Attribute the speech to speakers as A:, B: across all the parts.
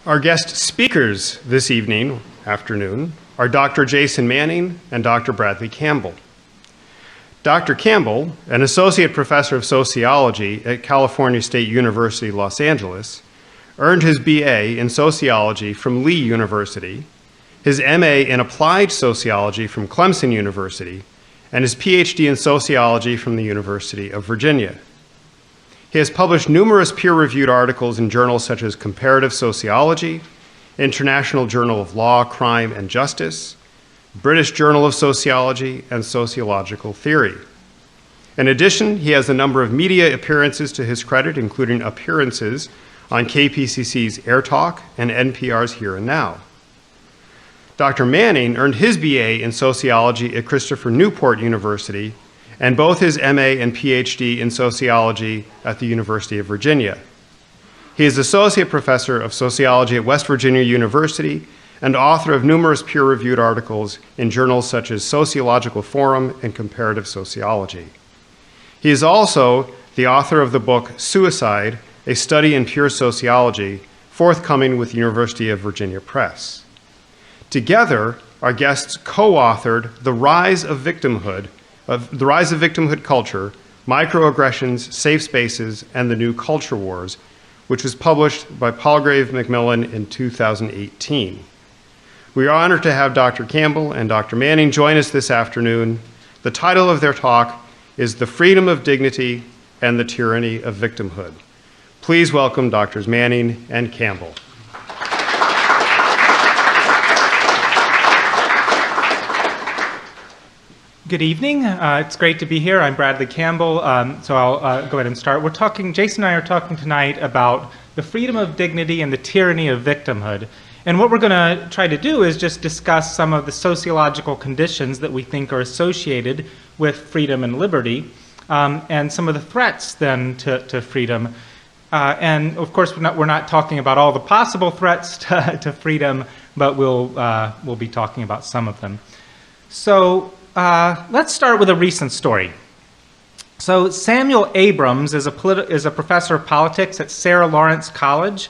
A: Our guest speakers this afternoon, are Dr. Jason Manning and Dr. Bradley Campbell. Dr. Campbell, an associate professor of sociology at California State University, Los Angeles, earned his BA in sociology from Lee University, his MA in applied sociology from Clemson University, and his PhD in sociology from the University of Virginia. He has published numerous peer-reviewed articles in journals such as Comparative Sociology, International Journal of Law, Crime, and Justice, British Journal of Sociology, and Sociological Theory. In addition, he has a number of media appearances to his credit, including appearances on KPCC's Air Talk and NPR's Here and Now. Dr. Manning earned his BA in sociology at Christopher Newport University and both his MA and PhD in sociology at the University of Virginia. He is associate professor of sociology at West Virginia University and author of numerous peer-reviewed articles in journals such as Sociological Forum and Comparative Sociology. He is also the author of the book Suicide, A Study in Pure Sociology, forthcoming with University of Virginia Press. Together, our guests co-authored The Rise of Victimhood Culture, Microaggressions, Safe Spaces, and the New Culture Wars, which was published by Palgrave Macmillan in 2018. We are honored to have Dr. Campbell and Dr. Manning join us this afternoon. The title of their talk is The Freedom of Dignity and the Tyranny of Victimhood. Please welcome Drs. Manning and Campbell.
B: Good evening. It's great to be here. I'm Bradley Campbell, so I'll go ahead and start. Jason and I are talking tonight about the freedom of dignity and the tyranny of victimhood. And what we're going to try to do is just discuss some of the sociological conditions that we think are associated with freedom and liberty, and some of the threats then to freedom. And of course, we're not talking about all the possible threats to freedom, but we'll be talking about some of them. So let's start with a recent story. So Samuel Abrams is a professor of politics at Sarah Lawrence College,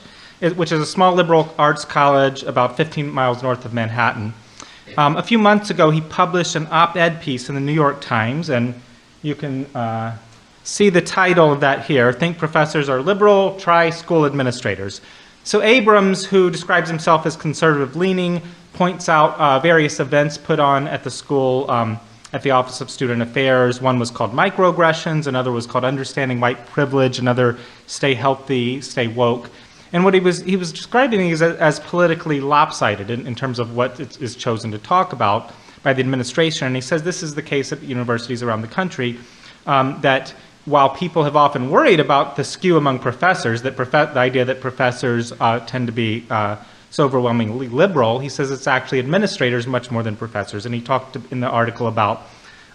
B: which is a small liberal arts college about 15 miles north of Manhattan. A few months ago, he published an op-ed piece in the New York Times, and you can see the title of that here, Think Professors Are Liberal, Try School Administrators. So Abrams, who describes himself as conservative-leaning, points out various events put on at the school at the Office of Student Affairs. One was called Microaggressions, another was called Understanding White Privilege, another Stay Healthy, Stay Woke. And what he was describing these as politically lopsided in terms of what is chosen to talk about by the administration. And he says this is the case at universities around the country, that while people have often worried about the skew among professors, the idea that professors tend to be so overwhelmingly liberal, he says it's actually administrators much more than professors. And he talked in the article about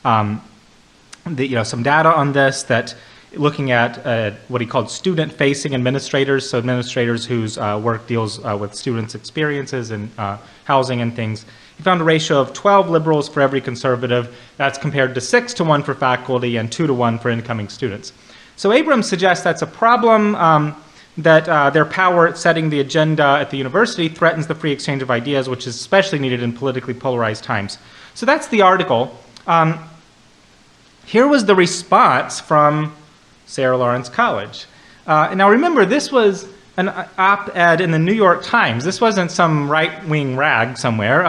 B: some data on this, that looking at what he called student-facing administrators, so administrators whose work deals with students' experiences and housing and things. He found a ratio of 12 liberals for every conservative. That's compared to 6-to-1 for faculty and 2-to-1 for incoming students. So Abrams suggests that's a problem, that their power at setting the agenda at the university threatens the free exchange of ideas, which is especially needed in politically polarized times. So that's the article. Here was the response from Sarah Lawrence College. Now remember, this was an op-ed in the New York Times. This wasn't some right-wing rag somewhere.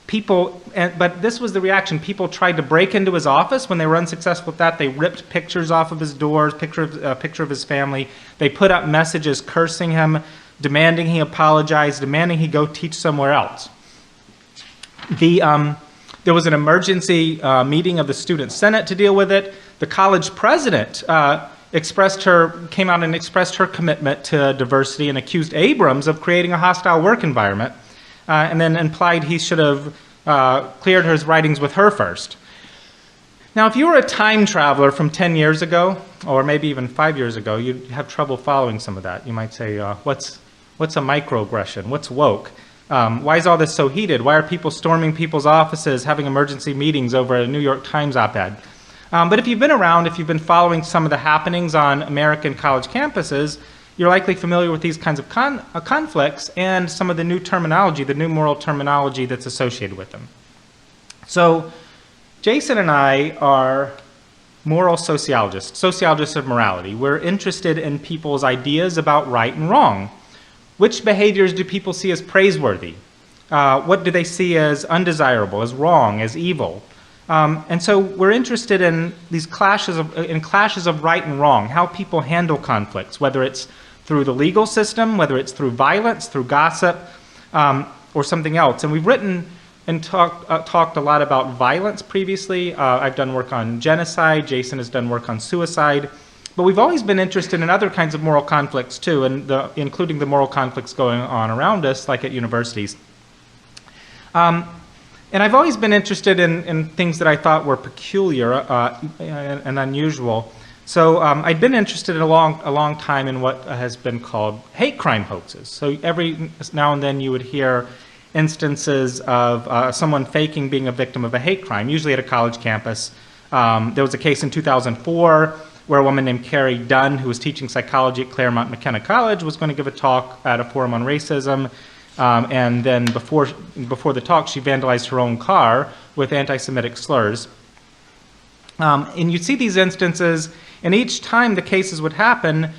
B: But this was the reaction. People tried to break into his office. When they were unsuccessful with that, they ripped pictures off of his doors, picture of his family. They put up messages cursing him, demanding he apologize, demanding he go teach somewhere else. There was an emergency meeting of the Student Senate to deal with it. The college president came out and expressed her commitment to diversity and accused Abrams of creating a hostile work environment, and then implied he should have cleared his writings with her first. Now, if you were a time traveler from 10 years ago, or maybe even 5 years ago, you'd have trouble following some of that. You might say, what's a microaggression? What's woke? Why is all this so heated? Why are people storming people's offices, having emergency meetings over a New York Times op-ed? But if you've been around, if you've been following some of the happenings on American college campuses, you're likely familiar with these kinds of conflicts and some of the new terminology, the new moral terminology that's associated with them. So Jason and I are moral sociologists, sociologists of morality. We're interested in people's ideas about right and wrong. Which behaviors do people see as praiseworthy? What do they see as undesirable, as wrong, as evil? And so we're interested in these clashes of right and wrong, how people handle conflicts, whether it's through the legal system, whether it's through violence, through gossip, or something else. And we've written and talked a lot about violence previously. I've done work on genocide. Jason has done work on suicide. But we've always been interested in other kinds of moral conflicts too, and including the moral conflicts going on around us, like at universities. And I've always been interested in things that I thought were peculiar and unusual. So I'd been interested a long time in what has been called hate crime hoaxes. So every now and then you would hear instances of someone faking being a victim of a hate crime, usually at a college campus. There was a case in 2004 where a woman named Carrie Dunn, who was teaching psychology at Claremont McKenna College, was going to give a talk at a forum on racism. And then before the talk, she vandalized her own car with anti-Semitic slurs. And you'd see these instances, and each time the cases would happen,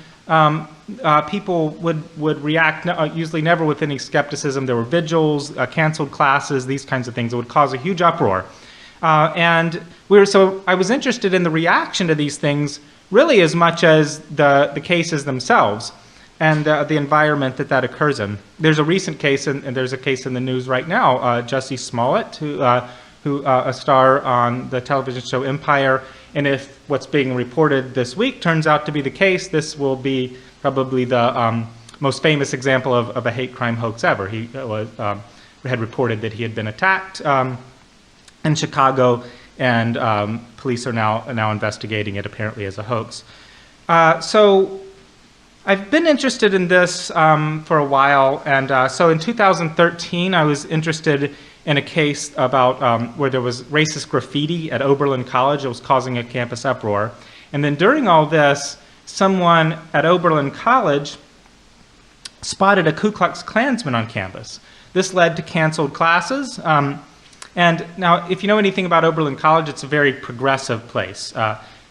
B: people would react, usually never with any skepticism. There were vigils, canceled classes, these kinds of things. It would cause a huge uproar. So I was interested in the reaction to these things really as much as the cases themselves and the environment that occurs in. There's a recent case, and there's a case in the news right now, Jussie Smollett, who a star on the television show Empire, and if what's being reported this week turns out to be the case, this will be probably the most famous example of a hate crime hoax ever. He had reported that he had been attacked in Chicago, and police are now investigating it apparently as a hoax. So I've been interested in this for a while, and so in 2013 I was interested in a case about where there was racist graffiti at Oberlin College. It was causing a campus uproar. And then during all this, someone at Oberlin College spotted a Ku Klux Klansman on campus. This led to canceled classes. And now, if you know anything about Oberlin College, it's a very progressive place.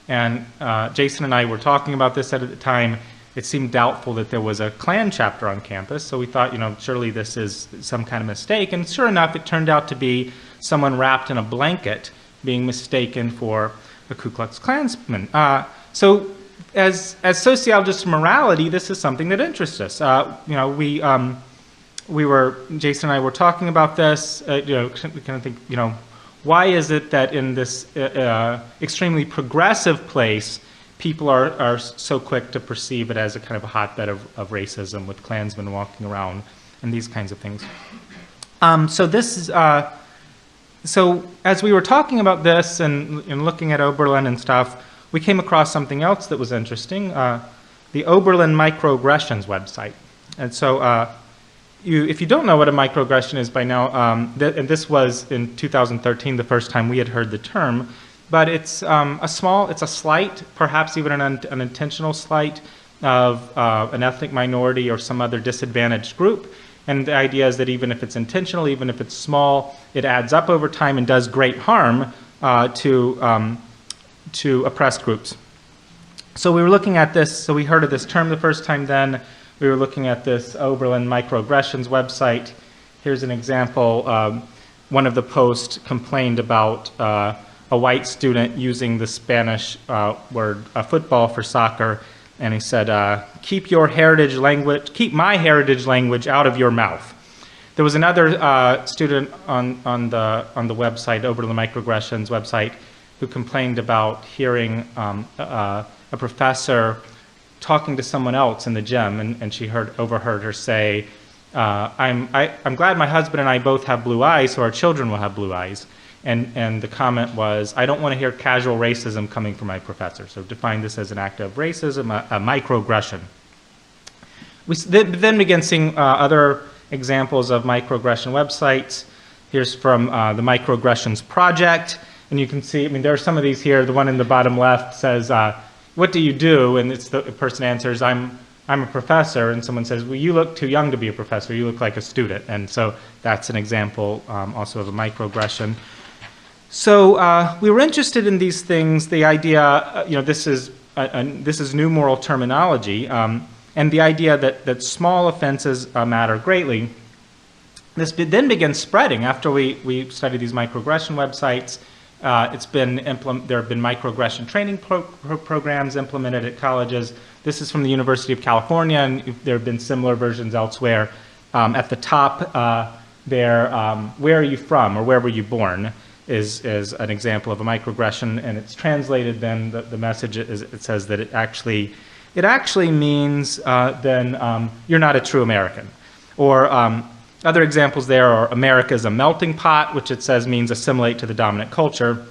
B: Jason and I were talking about this at the time. It seemed doubtful that there was a Klan chapter on campus, so we thought, surely this is some kind of mistake. And sure enough, it turned out to be someone wrapped in a blanket being mistaken for a Ku Klux Klansman. So as sociologists of morality, this is something that interests us. Jason and I were talking about this, kind of think, why is it that in this extremely progressive place, people are so quick to perceive it as a kind of a hotbed of racism with Klansmen walking around and these kinds of things. So as we were talking about this and looking at Oberlin and stuff, we came across something else that was interesting, the Oberlin Microaggressions website. And so if you don't know what a microaggression is by now, and this was in 2013 the first time we had heard the term, but it's a slight, perhaps even an unintentional slight of an ethnic minority or some other disadvantaged group. And the idea is that even if it's intentional, even if it's small, it adds up over time and does great harm to oppressed groups. So we were looking at this, so we heard of this term the first time then. We were looking at this Oberlin Microaggressions website. Here's an example. One of the posts complained about a white student using the Spanish word football for soccer, and he said, keep my heritage language out of your mouth. There was another student on the website, Oberlin Microaggressions website, who complained about hearing a professor talking to someone else in the gym, and she overheard her say, I'm glad my husband and I both have blue eyes, so our children will have blue eyes. And the comment was, I don't want to hear casual racism coming from my professor. So define this as an act of racism, a microaggression. We then began seeing other examples of microaggression websites. Here's from the Microaggressions Project. And you can see, there are some of these here. The one in the bottom left says, what do you do? And it's the person answers, I'm I'm a professor, and someone says, well, you look too young to be a professor, you look like a student. And so that's an example also of a microaggression. So we were interested in these things, the idea, this is new moral terminology, and the idea that small offenses matter greatly. This then began spreading after we studied these microaggression websites. There have been microaggression training programs implemented at colleges. This is from the University of California, and there have been similar versions elsewhere. At the top there, where are you from, or where were you born, is an example of a microaggression, and it's translated then, the message is, it says that it actually means then you're not a true American. Or other examples there are America is a melting pot, which it says means assimilate to the dominant culture.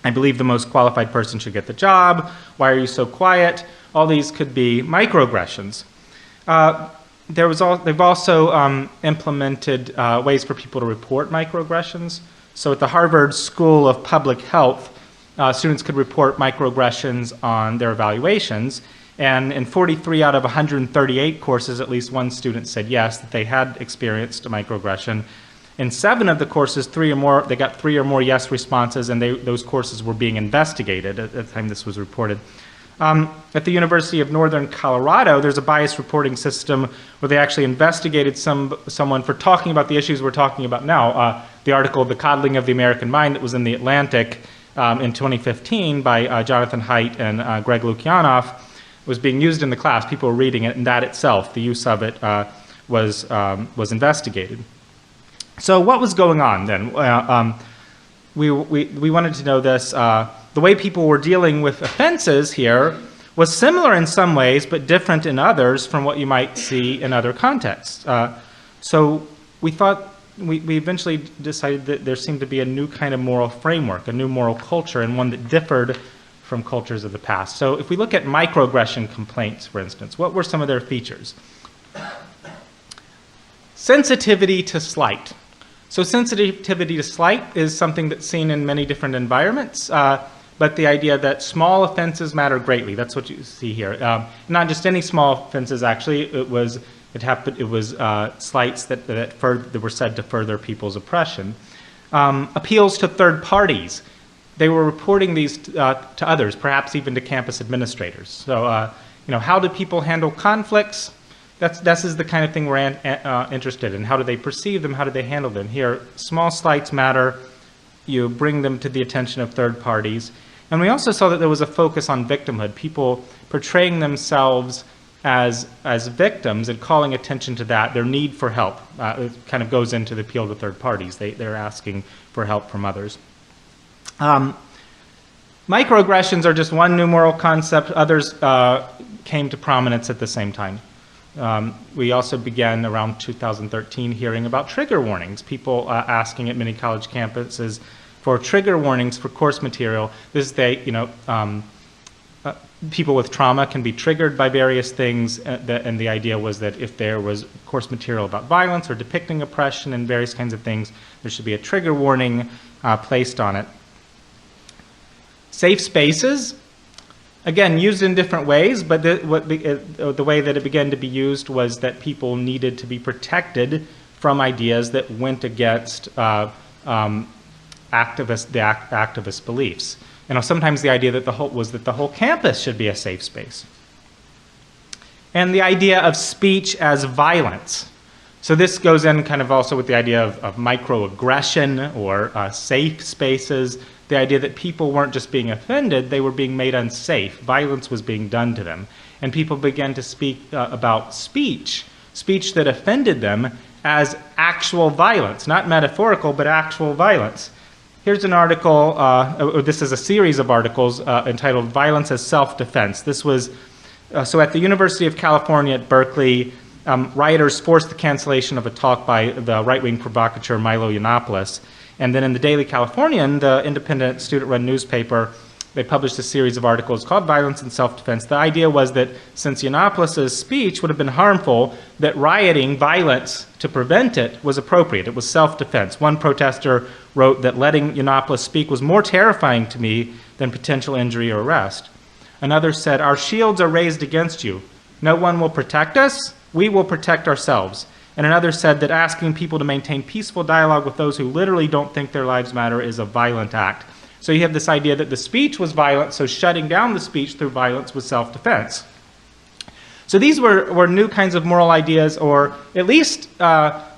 B: I believe the most qualified person should get the job. Why are you so quiet? All these could be microaggressions. They've also implemented ways for people to report microaggressions. So at the Harvard School of Public Health, students could report microaggressions on their evaluations. And in 43 out of 138 courses, at least one student said yes, that they had experienced a microaggression. In 7 of the courses, they got 3 or more yes responses, and those courses were being investigated at the time this was reported. At the University of Northern Colorado, there's a bias reporting system where they actually investigated someone for talking about the issues we're talking about now. The article, The Coddling of the American Mind, that was in The Atlantic in 2015 by Jonathan Haidt and Greg Lukianoff, was being used in the class. People were reading it, and that itself, the use of it, was investigated. So what was going on then? We wanted to know this. The way people were dealing with offenses here was similar in some ways, but different in others from what you might see in other contexts. So we thought, we eventually decided that there seemed to be a new kind of moral framework, a new moral culture, and one that differed from cultures of the past. So if we look at microaggression complaints, for instance, what were some of their features? Sensitivity to slight. So sensitivity to slight is something that's seen in many different environments, but the idea that small offenses matter greatly, that's what you see here. Not just any small offenses, actually. It was slights that were said to further people's oppression. Appeals to third parties. They were reporting these to others, perhaps even to campus administrators. So, how do people handle conflicts? This is the kind of thing we're interested in. How do they perceive them? How do they handle them? Here, small slights matter. You bring them to the attention of third parties. And we also saw that there was a focus on victimhood, people portraying themselves as victims and calling attention to that, their need for help. It kind of goes into the appeal to third parties. They're asking for help from others. Microaggressions are just one new moral concept. Others came to prominence at the same time. We also began around 2013 hearing about trigger warnings, people asking at many college campuses for trigger warnings for course material. This is people with trauma can be triggered by various things, and the idea was that if there was course material about violence or depicting oppression and various kinds of things, there should be a trigger warning placed on it. Safe spaces, again, used in different ways, but the way that it began to be used was that people needed to be protected from ideas that went against activist beliefs. Sometimes the idea that the whole campus should be a safe space. And the idea of speech as violence. So this goes in kind of also with the idea of microaggression or safe spaces. The idea that people weren't just being offended, they were being made unsafe. Violence was being done to them. And people began to speak about speech that offended them, as actual violence, not metaphorical, but actual violence. Here's an article, this is a series of articles entitled Violence as Self-Defense. This was, so at the University of California at Berkeley, rioters forced the cancellation of a talk by the right-wing provocateur Milo Yiannopoulos. And then in the Daily Californian, the independent student-run newspaper, they published a series of articles called Violence and Self-Defense. The idea was that since Yiannopoulos' speech would have been harmful, that rioting, violence to prevent it, was appropriate. It was self-defense. One protester wrote that letting Yiannopoulos speak was more terrifying to me than potential injury or arrest. Another said, "Our shields are raised against you. no one will protect us, we will protect ourselves. And another said that asking people to maintain peaceful dialogue with those who literally don't think their lives matter is a violent act. So you have this idea that the speech was violent, so shutting down the speech through violence was self-defense. So these were new kinds of moral ideas, or at least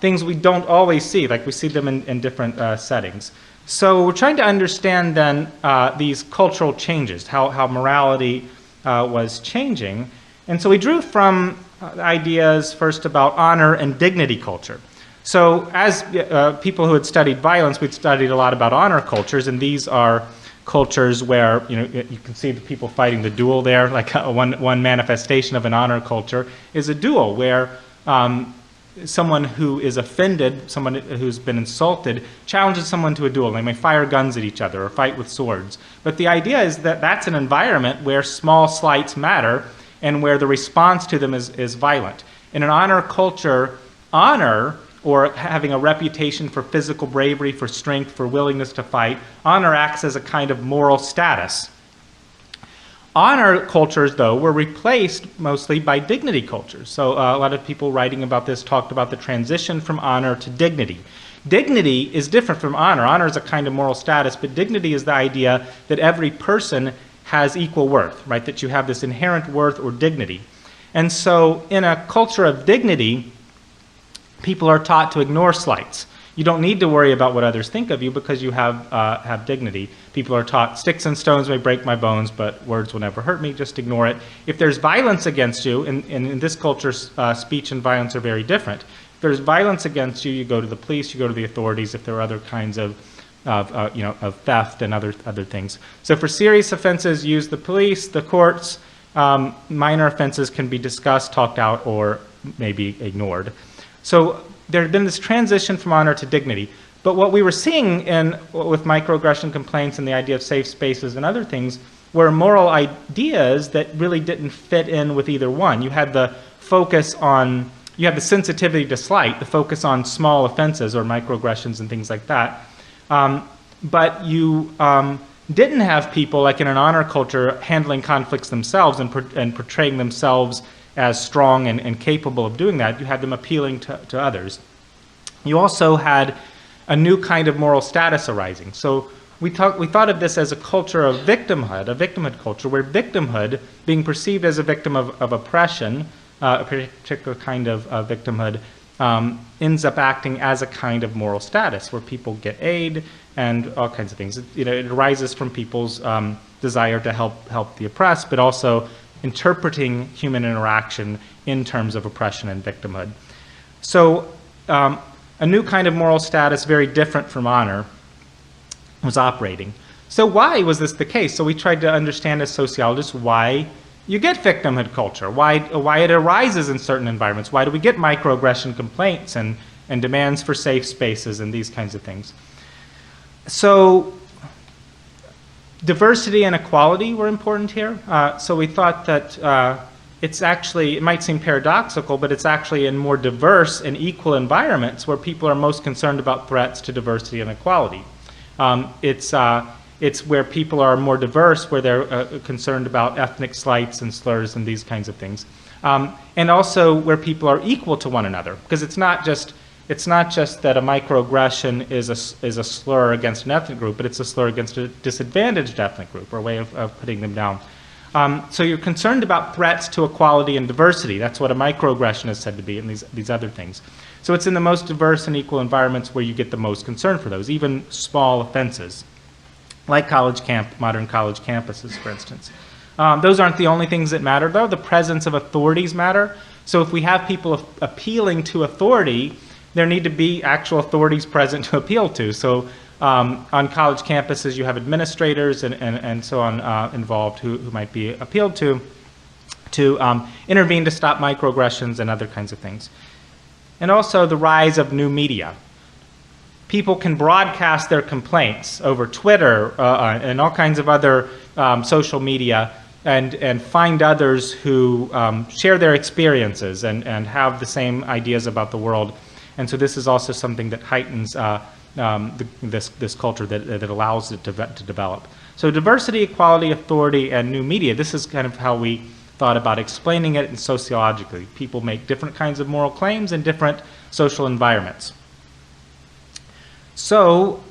B: things we don't always see, like we see them in different settings. So we're trying to understand then these cultural changes, how morality was changing. And so we drew from ideas first about honor and dignity culture. So as people who had studied violence, we'd studied a lot about honor cultures, and these are cultures where, you can see the people fighting the duel there, like one manifestation of an honor culture is a duel where someone who is offended, someone who's been insulted, challenges someone to a duel. They may fire guns at each other or fight with swords. But the idea is that that's an environment where small slights matter and where the response to them is violent. In an honor culture, honor, or having a reputation for physical bravery, for strength, for willingness to fight, honor acts as a kind of moral status. Honor cultures, though, were replaced mostly by dignity cultures. So a lot of people writing about this talked about the transition from honor to dignity. Dignity is different from honor. Honor is a kind of moral status, but dignity is the idea that every person has equal worth, right? That you have this inherent worth or dignity. And so in a culture of dignity, people are taught to ignore slights. You don't need to worry about what others think of you because you have dignity. People are taught sticks and stones may break my bones, but words will never hurt me, just ignore it. If there's violence against you, and in this culture, speech and violence are very different. If there's violence against you, you go to the police, you go to the authorities. If there are other kinds of theft and other things. So for serious offenses, use the police, the courts. Minor offenses can be discussed, talked out, or maybe ignored. So there had been this transition from honor to dignity. But what we were seeing with microaggression complaints and the idea of safe spaces and other things were moral ideas that really didn't fit in with either one. You had the focus on, you had the sensitivity to slight, the focus on small offenses or microaggressions and things like that. But you didn't have people, like in an honor culture, handling conflicts themselves and portraying themselves as strong and capable of doing that. You had them appealing to others. You also had a new kind of moral status arising. So we thought of this as a culture of victimhood, a victimhood culture, where victimhood, being perceived as a victim of oppression, a particular kind of victimhood, ends up acting as a kind of moral status, where people get aid and all kinds of things. It arises from people's desire to help the oppressed, but also interpreting human interaction in terms of oppression and victimhood. So a new kind of moral status, very different from honor, was operating. So why was this the case? So we tried to understand as sociologists why you get victimhood culture, why it arises in certain environments, why do we get microaggression complaints and demands for safe spaces and these kinds of things. So diversity and equality were important here. So we thought that it might seem paradoxical, but it's actually in more diverse and equal environments where people are most concerned about threats to diversity and equality. It's where people are more diverse, where they're concerned about ethnic slights and slurs and these kinds of things. And also where people are equal to one another, because it's not just that a microaggression is a slur against an ethnic group, but it's a slur against a disadvantaged ethnic group, or a way of putting them down. So you're concerned about threats to equality and diversity. That's what a microaggression is said to be, and these other things. So it's in the most diverse and equal environments where you get the most concern for those, even small offenses, like modern college campuses, for instance. Those aren't the only things that matter, though. The presence of authorities matter. So if we have people appealing to authority, there need to be actual authorities present to appeal to. So on college campuses, you have administrators and so on involved who might be appealed to intervene to stop microaggressions and other kinds of things. And also the rise of new media. People can broadcast their complaints over Twitter and all kinds of other social media and find others who share their experiences and have the same ideas about the world. And so this is also something that heightens this culture that allows it to develop. So diversity, equality, authority, and new media, this is kind of how we thought about explaining it sociologically. People make different kinds of moral claims in different social environments. So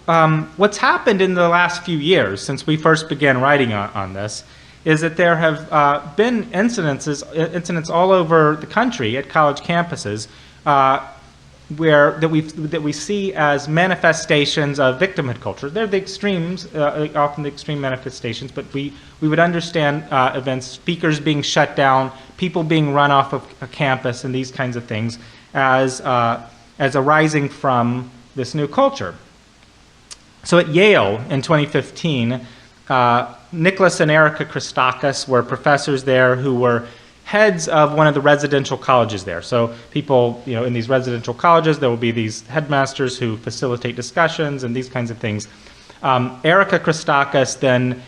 B: what's happened in the last few years since we first began writing on this is that there have been incidents all over the country at college campuses that we see as manifestations of victimhood culture. They're the extremes, often the extreme manifestations, but we would understand events, speakers being shut down, people being run off of a campus, and these kinds of things as arising from this new culture. So at Yale in 2015, Nicholas and Erica Christakis were professors there who were heads of one of the residential colleges there. So people, in these residential colleges, there will be these headmasters who facilitate discussions and these kinds of things. Erica Christakis then,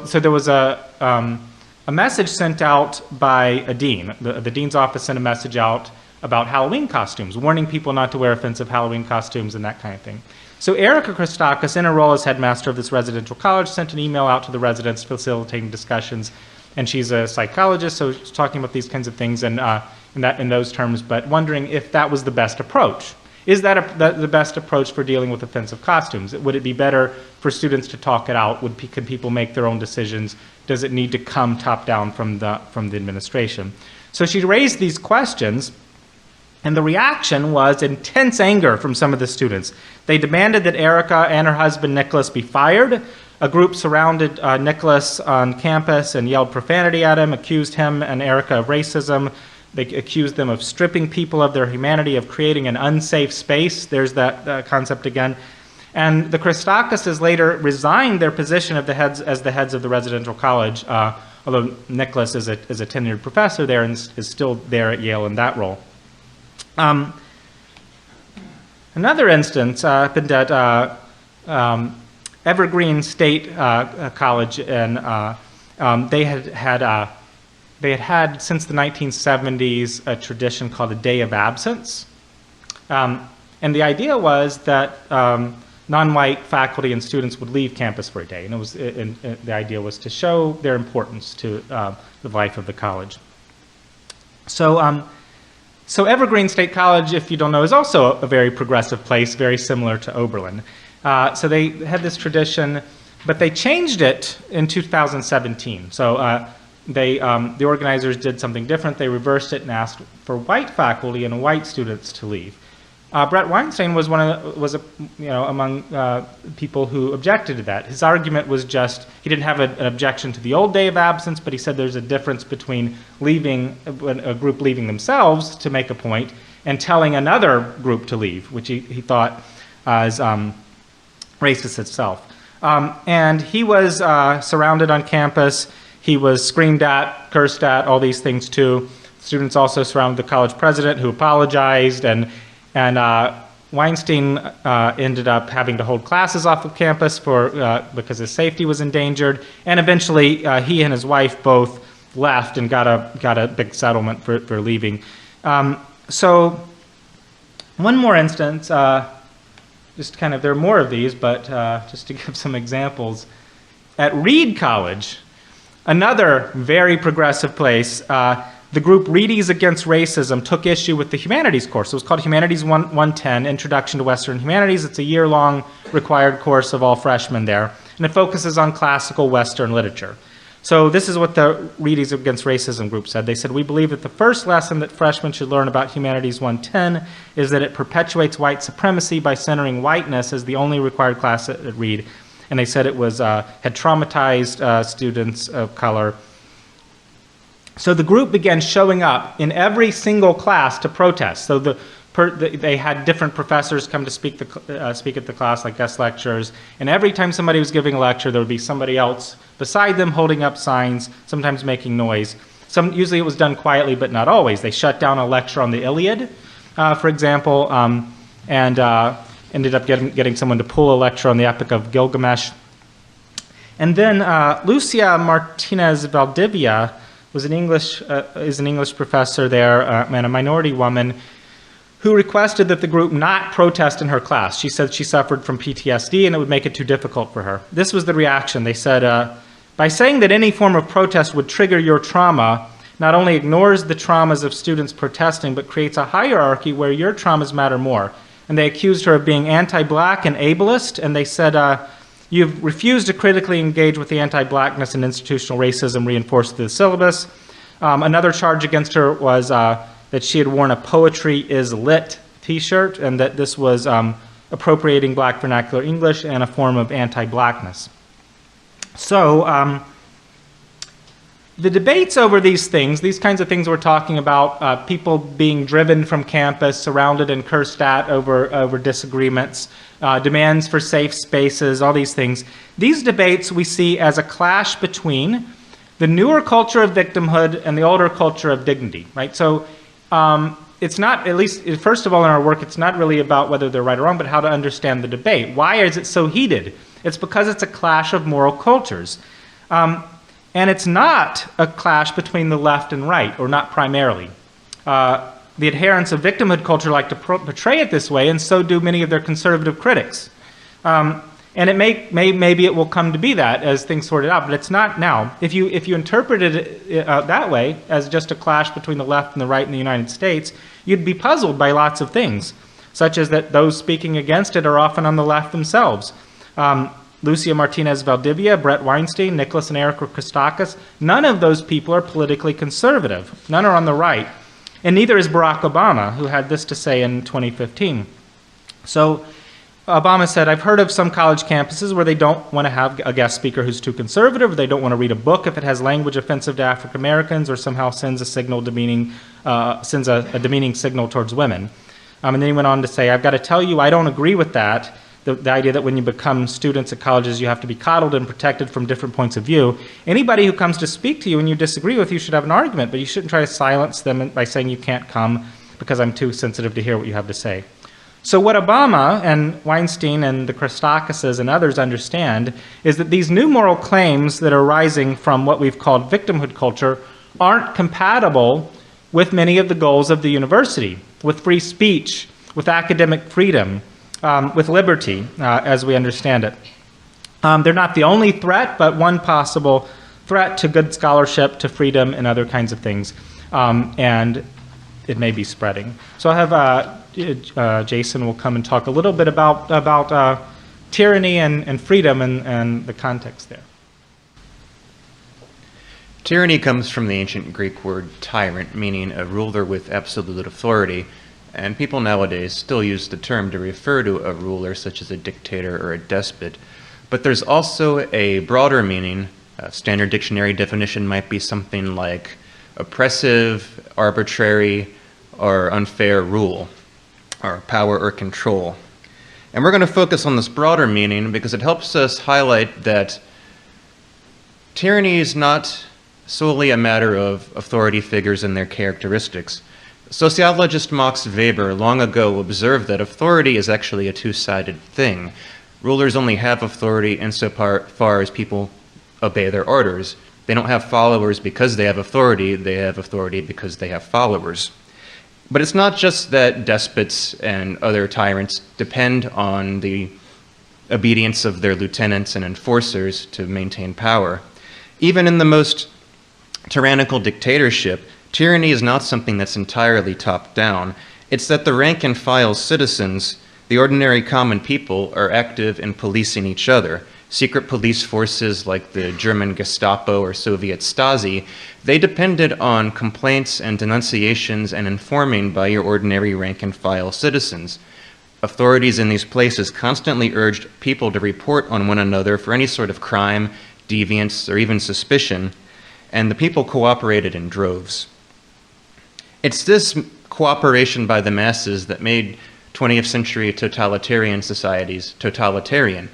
B: so there was a message sent out by a dean. The dean's office sent a message out about Halloween costumes, warning people not to wear offensive Halloween costumes and that kind of thing. So Erica Christakis, in her role as headmaster of this residential college, sent an email out to the residents facilitating discussions. And she's a psychologist, so she's talking about these kinds of things and in those terms, but wondering if that was the best approach. Is that the best approach for dealing with offensive costumes? Would it be better for students to talk it out? Could people make their own decisions? Does it need to come top down from the administration? So she raised these questions, and the reaction was intense anger from some of the students. They demanded that Erica and her husband Nicholas be fired. A group surrounded Nicholas on campus and yelled profanity at him, accused him and Erica of racism. They accused them of stripping people of their humanity, of creating an unsafe space. There's that concept again. And the Christakises later resigned their position as the heads of the residential college, although Nicholas is a tenured professor there and is still there at Yale in that role. Another instance happened at Evergreen State College, and they had since the 1970s a tradition called a Day of Absence, and the idea was that non-white faculty and students would leave campus for a day, and the idea was to show their importance to the life of the college. So Evergreen State College, if you don't know, is also a very progressive place, very similar to Oberlin. So they had this tradition, but they changed it in 2017. So the organizers did something different. They reversed it and asked for white faculty and white students to leave. Brett Weinstein was among people who objected to that. His argument was just he didn't have an objection to the old day of absence, but he said there's a difference between leaving a group leaving themselves to make a point and telling another group to leave, which he thought as racist itself. And he was surrounded on campus. He was screamed at, cursed at, all these things too. Students also surrounded the college president, who apologized, and Weinstein ended up having to hold classes off of campus because his safety was endangered. And eventually, he and his wife both left and got a big settlement for leaving. So one more instance, there are more of these, but just to give some examples. At Reed College, another very progressive place, the group Reedies Against Racism took issue with the humanities course. It was called Humanities 110, Introduction to Western Humanities. It's a year-long required course of all freshmen there, and it focuses on classical Western literature. So this is what the Reedies Against Racism group said. They said, "We believe that the first lesson that freshmen should learn about Humanities 110 is that it perpetuates white supremacy by centering whiteness as the only required class at Reed." And they said it was had traumatized students of color. So the group began showing up in every single class to protest. So they had different professors come to speak at the class, like guest lecturers. And every time somebody was giving a lecture, there would be somebody else beside them holding up signs, sometimes making noise. Usually it was done quietly, but not always. They shut down a lecture on the Iliad, for example, and ended up getting someone to pull a lecture on the Epic of Gilgamesh. And then Lucia Martinez Valdivia is an English professor there, and a minority woman, who requested that the group not protest in her class. She said she suffered from PTSD and it would make it too difficult for her. This was the reaction. They said, by saying that any form of protest would trigger your trauma not only ignores the traumas of students protesting, but creates a hierarchy where your traumas matter more. And they accused her of being anti-black and ableist, and they said, you've refused to critically engage with the anti-blackness and institutional racism reinforced through the syllabus. Another charge against her was that she had worn a Poetry is Lit t-shirt, and that this was appropriating black vernacular English and a form of anti-blackness. So the debates over these things, these kinds of things we're talking about, people being driven from campus, surrounded and cursed at over disagreements, demands for safe spaces, all these things. These debates we see as a clash between the newer culture of victimhood and the older culture of dignity, right? So it's not, at least first of all in our work, it's not really about whether they're right or wrong, but how to understand the debate. Why is it so heated? It's because it's a clash of moral cultures. And it's not a clash between the left and right, or not primarily. The adherents of victimhood culture like to portray it this way, and so do many of their conservative critics. And it maybe it will come to be that as things sort it out, but it's not now. If you interpreted it that way, as just a clash between the left and the right in the United States, you'd be puzzled by lots of things, such as that those speaking against it are often on the left themselves. Lucia Martinez Valdivia, Brett Weinstein, Nicholas and Eric Christakis, none of those people are politically conservative. None are on the right. And neither is Barack Obama, who had this to say in 2015. So Obama said, I've heard of some college campuses where they don't want to have a guest speaker who's too conservative, or they don't want to read a book if it has language offensive to African Americans, or somehow sends a demeaning signal towards women. And then he went on to say, I've got to tell you, I don't agree with that. The idea that when you become students at colleges, you have to be coddled and protected from different points of view. Anybody who comes to speak to you and you disagree with, you should have an argument, but you shouldn't try to silence them by saying you can't come because I'm too sensitive to hear what you have to say. So what Obama and Weinstein and the Christakises and others understand is that these new moral claims that are rising from what we've called victimhood culture aren't compatible with many of the goals of the university, with free speech, with academic freedom, with liberty, as we understand it. They're not the only threat, but one possible threat to good scholarship, to freedom, and other kinds of things. And it may be spreading. So I'll have Jason will come and talk a little bit about tyranny and freedom and the context there.
C: Tyranny comes from the ancient Greek word tyrant, meaning a ruler with absolute authority. And people nowadays still use the term to refer to a ruler such as a dictator or a despot. But there's also a broader meaning. A standard dictionary definition might be something like oppressive, arbitrary, or unfair rule, or power or control. And we're going to focus on this broader meaning because it helps us highlight that tyranny is not solely a matter of authority figures and their characteristics. Sociologist Max Weber long ago observed that authority is actually a two-sided thing. Rulers only have authority insofar as people obey their orders. They don't have followers because they have authority because they have followers. But it's not just that despots and other tyrants depend on the obedience of their lieutenants and enforcers to maintain power. Even in the most tyrannical dictatorship, tyranny is not something that's entirely top-down. It's that the rank-and-file citizens, the ordinary common people, are active in policing each other. Secret police forces like the German Gestapo or Soviet Stasi, they depended on complaints and denunciations and informing by your ordinary rank-and-file citizens. Authorities in these places constantly urged people to report on one another for any sort of crime, deviance, or even suspicion, and the people cooperated in droves. It's this cooperation by the masses that made 20th century totalitarian societies totalitarian.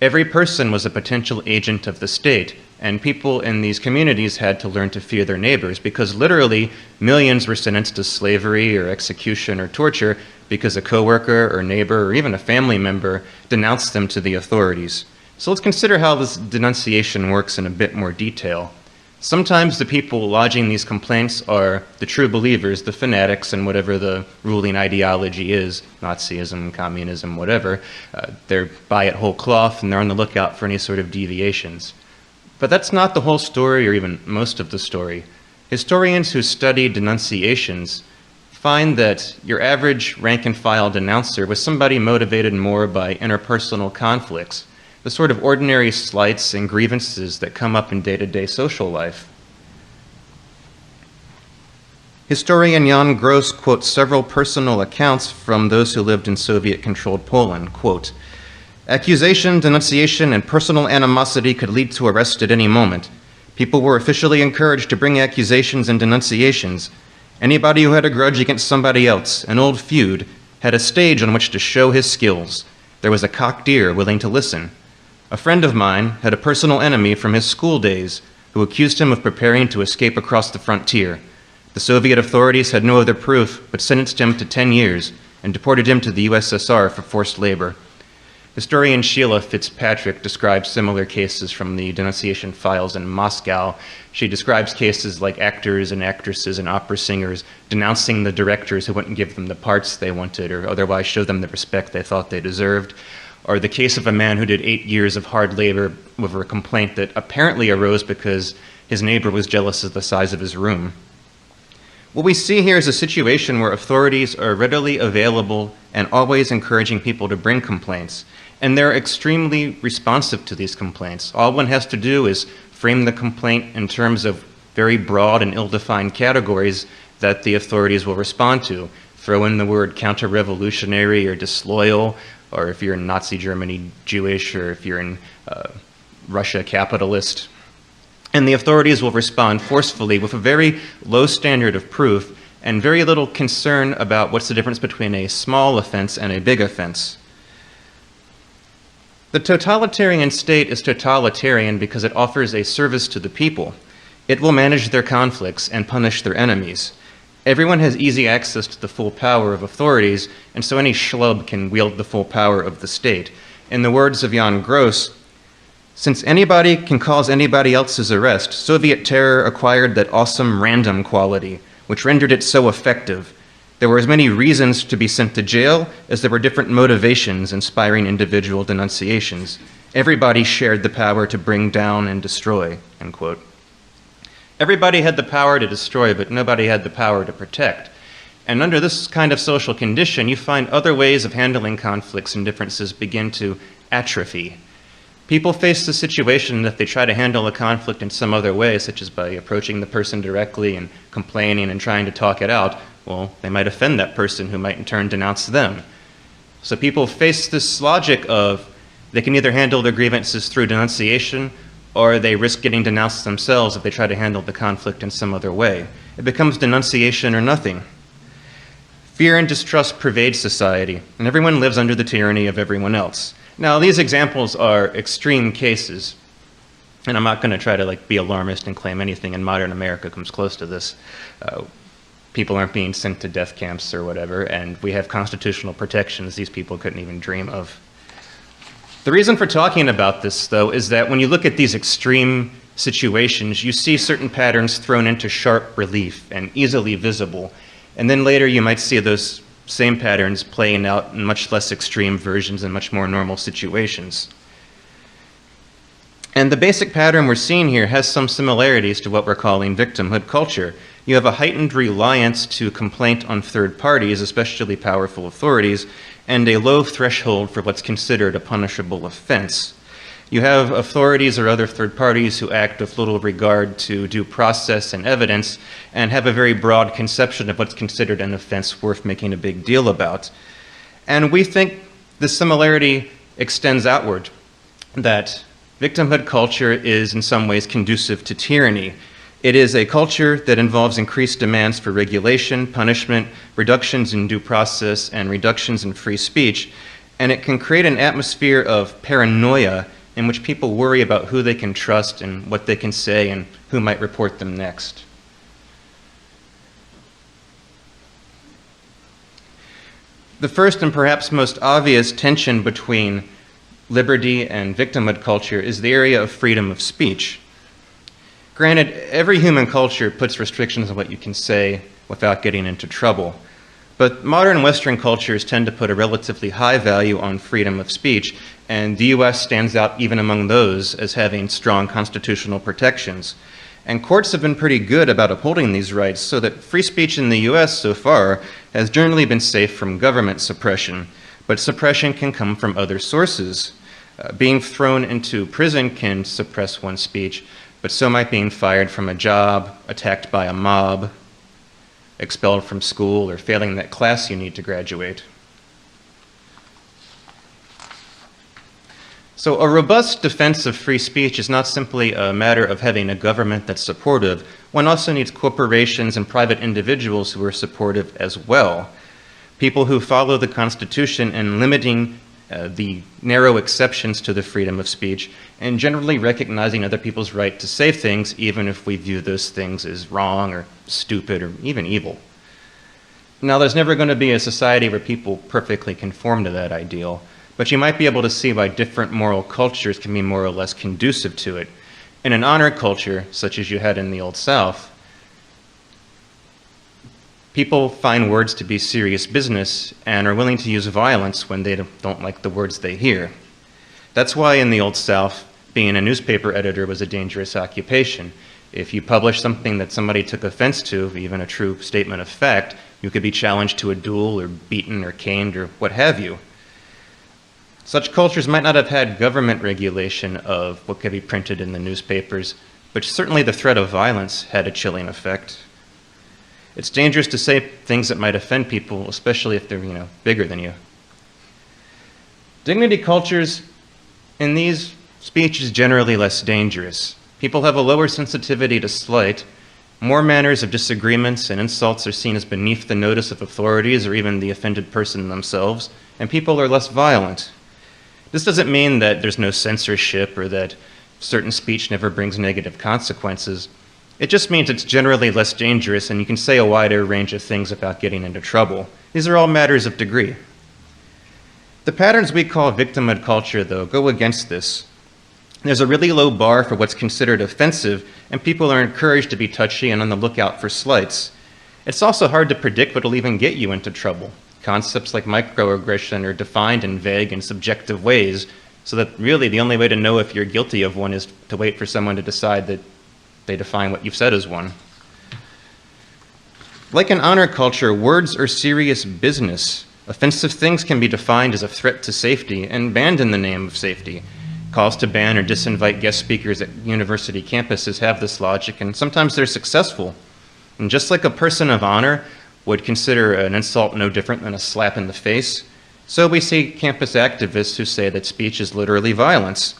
C: Every person was a potential agent of the state, and people in these communities had to learn to fear their neighbors because literally millions were sentenced to slavery or execution or torture because a coworker or neighbor or even a family member denounced them to the authorities. So let's consider how this denunciation works in a bit more detail. Sometimes the people lodging these complaints are the true believers, the fanatics, and whatever the ruling ideology is, Nazism, communism, whatever. They're by it whole cloth, and they're on the lookout for any sort of deviations. But that's not the whole story, or even most of the story. Historians who study denunciations find that your average rank-and-file denouncer was somebody motivated more by interpersonal conflicts, the sort of ordinary slights and grievances that come up in day-to-day social life. Historian Jan Gross quotes several personal accounts from those who lived in Soviet-controlled Poland. Quote, "Accusation, denunciation, and personal animosity could lead to arrest at any moment. People were officially encouraged to bring accusations and denunciations. Anybody who had a grudge against somebody else, an old feud, had a stage on which to show his skills. There was a cocked ear willing to listen. A friend of mine had a personal enemy from his school days who accused him of preparing to escape across the frontier. The Soviet authorities had no other proof but sentenced him to 10 years and deported him to the USSR for forced labor." Historian Sheila Fitzpatrick describes similar cases from the denunciation files in Moscow. She describes cases like actors and actresses and opera singers denouncing the directors who wouldn't give them the parts they wanted or otherwise show them the respect they thought they deserved. Or the case of a man who did 8 years of hard labor over a complaint that apparently arose because his neighbor was jealous of the size of his room. What we see here is a situation where authorities are readily available and always encouraging people to bring complaints. And they're extremely responsive to these complaints. All one has to do is frame the complaint in terms of very broad and ill-defined categories that the authorities will respond to. Throw in the word counter-revolutionary or disloyal, or if you're in Nazi Germany, Jewish, or if you're in Russia, capitalist. And the authorities will respond forcefully with a very low standard of proof and very little concern about what's the difference between a small offense and a big offense. The totalitarian state is totalitarian because it offers a service to the people. It will manage their conflicts and punish their enemies. Everyone has easy access to the full power of authorities, and so any schlub can wield the full power of the state. In the words of Jan Gross, "Since anybody can cause anybody else's arrest, Soviet terror acquired that awesome random quality, which rendered it so effective. There were as many reasons to be sent to jail as there were different motivations inspiring individual denunciations. Everybody shared the power to bring down and destroy," end quote. Everybody had the power to destroy, but nobody had the power to protect. And under this kind of social condition, you find other ways of handling conflicts and differences begin to atrophy. People face the situation that they try to handle a conflict in some other way, such as by approaching the person directly and complaining and trying to talk it out. Well, they might offend that person who might in turn denounce them. So people face this logic of they can either handle their grievances through denunciation or they risk getting denounced themselves if they try to handle the conflict in some other way. It becomes denunciation or nothing. Fear and distrust pervade society, and everyone lives under the tyranny of everyone else. Now, these examples are extreme cases, and I'm not going to try to be alarmist and claim anything in modern America comes close to this. People aren't being sent to death camps or whatever, and we have constitutional protections these people couldn't even dream of. The reason for talking about this, though, is that when you look at these extreme situations, you see certain patterns thrown into sharp relief and easily visible, and then later you might see those same patterns playing out in much less extreme versions in much more normal situations. And the basic pattern we're seeing here has some similarities to what we're calling victimhood culture. You have a heightened reliance to complaint on third parties, especially powerful authorities, and a low threshold for what's considered a punishable offense. You have authorities or other third parties who act with little regard to due process and evidence and have a very broad conception of what's considered an offense worth making a big deal about. And we think this similarity extends outward, that victimhood culture is in some ways conducive to tyranny. It is a culture that involves increased demands for regulation, punishment, reductions in due process, and reductions in free speech, and it can create an atmosphere of paranoia in which people worry about who they can trust and what they can say and who might report them next. The first and perhaps most obvious tension between liberty and victimhood culture is the area of freedom of speech. Granted, every human culture puts restrictions on what you can say without getting into trouble. But modern Western cultures tend to put a relatively high value on freedom of speech, and the US stands out even among those as having strong constitutional protections. And courts have been pretty good about upholding these rights, so that free speech in the US so far has generally been safe from government suppression. But suppression can come from other sources. Being thrown into prison can suppress one's speech, but so might being fired from a job, attacked by a mob, expelled from school, or failing that class you need to graduate. So a robust defense of free speech is not simply a matter of having a government that's supportive. One also needs corporations and private individuals who are supportive as well. People who follow the Constitution and limiting the narrow exceptions to the freedom of speech, and generally recognizing other people's right to say things, even if we view those things as wrong or stupid or even evil. Now, there's never going to be a society where people perfectly conform to that ideal, but you might be able to see why different moral cultures can be more or less conducive to it. In an honor culture, such as you had in the Old South, people find words to be serious business and are willing to use violence when they don't like the words they hear. That's why in the Old South, being a newspaper editor was a dangerous occupation. If you published something that somebody took offense to, even a true statement of fact, you could be challenged to a duel or beaten or caned or what have you. Such cultures might not have had government regulation of what could be printed in the newspapers, but certainly the threat of violence had a chilling effect. It's dangerous to say things that might offend people, especially if they're, bigger than you. Dignity cultures, in these, speech is generally less dangerous. People have a lower sensitivity to slight. More manners of disagreements and insults are seen as beneath the notice of authorities or even the offended person themselves, and people are less violent. This doesn't mean that there's no censorship or that certain speech never brings negative consequences. It just means it's generally less dangerous and you can say a wider range of things without getting into trouble. These are all matters of degree. The patterns we call victimhood culture, though, go against this. There's a really low bar for what's considered offensive, and people are encouraged to be touchy and on the lookout for slights. It's also hard to predict what will even get you into trouble. Concepts like microaggression are defined in vague and subjective ways, so that really the only way to know if you're guilty of one is to wait for someone to decide that they define what you've said as one. Like in honor culture, words are serious business. Offensive things can be defined as a threat to safety and banned in the name of safety. Calls to ban or disinvite guest speakers at university campuses have this logic, and sometimes they're successful. And just like a person of honor would consider an insult no different than a slap in the face, so we see campus activists who say that speech is literally violence.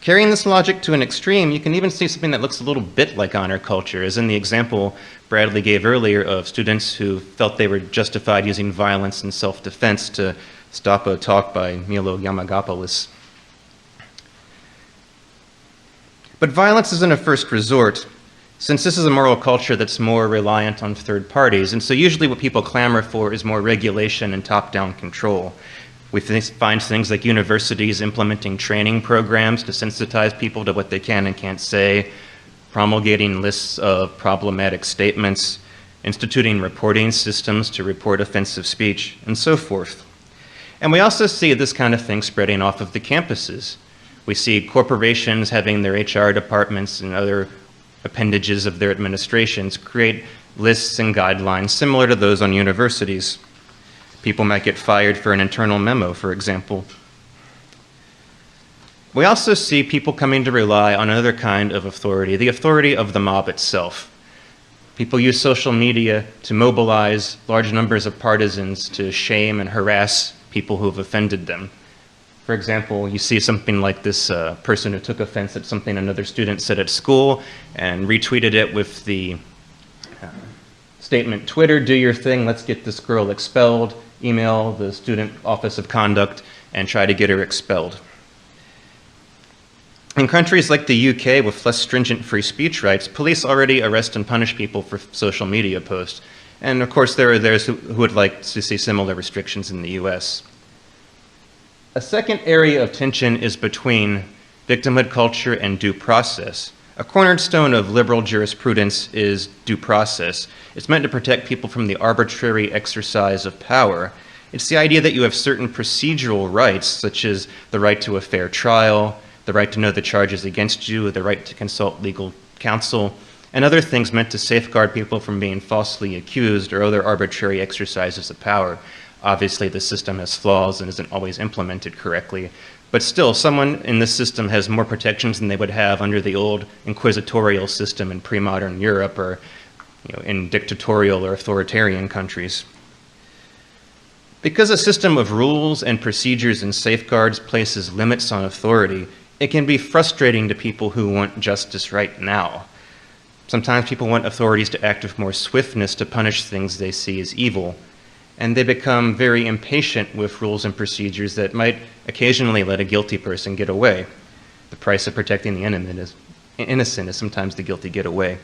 C: Carrying this logic to an extreme, you can even see something that looks a little bit like honor culture, as in the example Bradley gave earlier of students who felt they were justified using violence in self-defense to stop a talk by Milo Yiannopoulos. But violence isn't a first resort, since this is a moral culture that's more reliant on third parties, and so usually what people clamor for is more regulation and top-down control. We find things like universities implementing training programs to sensitize people to what they can and can't say, promulgating lists of problematic statements, instituting reporting systems to report offensive speech, and so forth. And we also see this kind of thing spreading off of the campuses. We see corporations having their HR departments and other appendages of their administrations create lists and guidelines similar to those on universities. People might get fired for an internal memo, for example. We also see people coming to rely on another kind of authority, the authority of the mob itself. People use social media to mobilize large numbers of partisans to shame and harass people who have offended them. For example, you see something like this person who took offense at something another student said at school and retweeted it with the statement, "Twitter, do your thing, let's get this girl expelled." Email the student office of conduct and try to get her expelled. In countries like the UK with less stringent free speech rights, police already arrest and punish people for social media posts. And of course, there are those who would like to see similar restrictions in the US. A second area of tension is between victimhood culture and due process. A cornerstone of liberal jurisprudence is due process. It's meant to protect people from the arbitrary exercise of power. It's the idea that you have certain procedural rights, such as the right to a fair trial, the right to know the charges against you, the right to consult legal counsel, and other things meant to safeguard people from being falsely accused or other arbitrary exercises of power. Obviously, the system has flaws and isn't always implemented correctly, but still, someone in this system has more protections than they would have under the old inquisitorial system in pre-modern Europe or in dictatorial or authoritarian countries. Because a system of rules and procedures and safeguards places limits on authority, it can be frustrating to people who want justice right now. Sometimes people want authorities to act with more swiftness to punish things they see as evil, and they become very impatient with rules and procedures that might occasionally let a guilty person get away. The price of protecting the innocent is sometimes the guilty get away.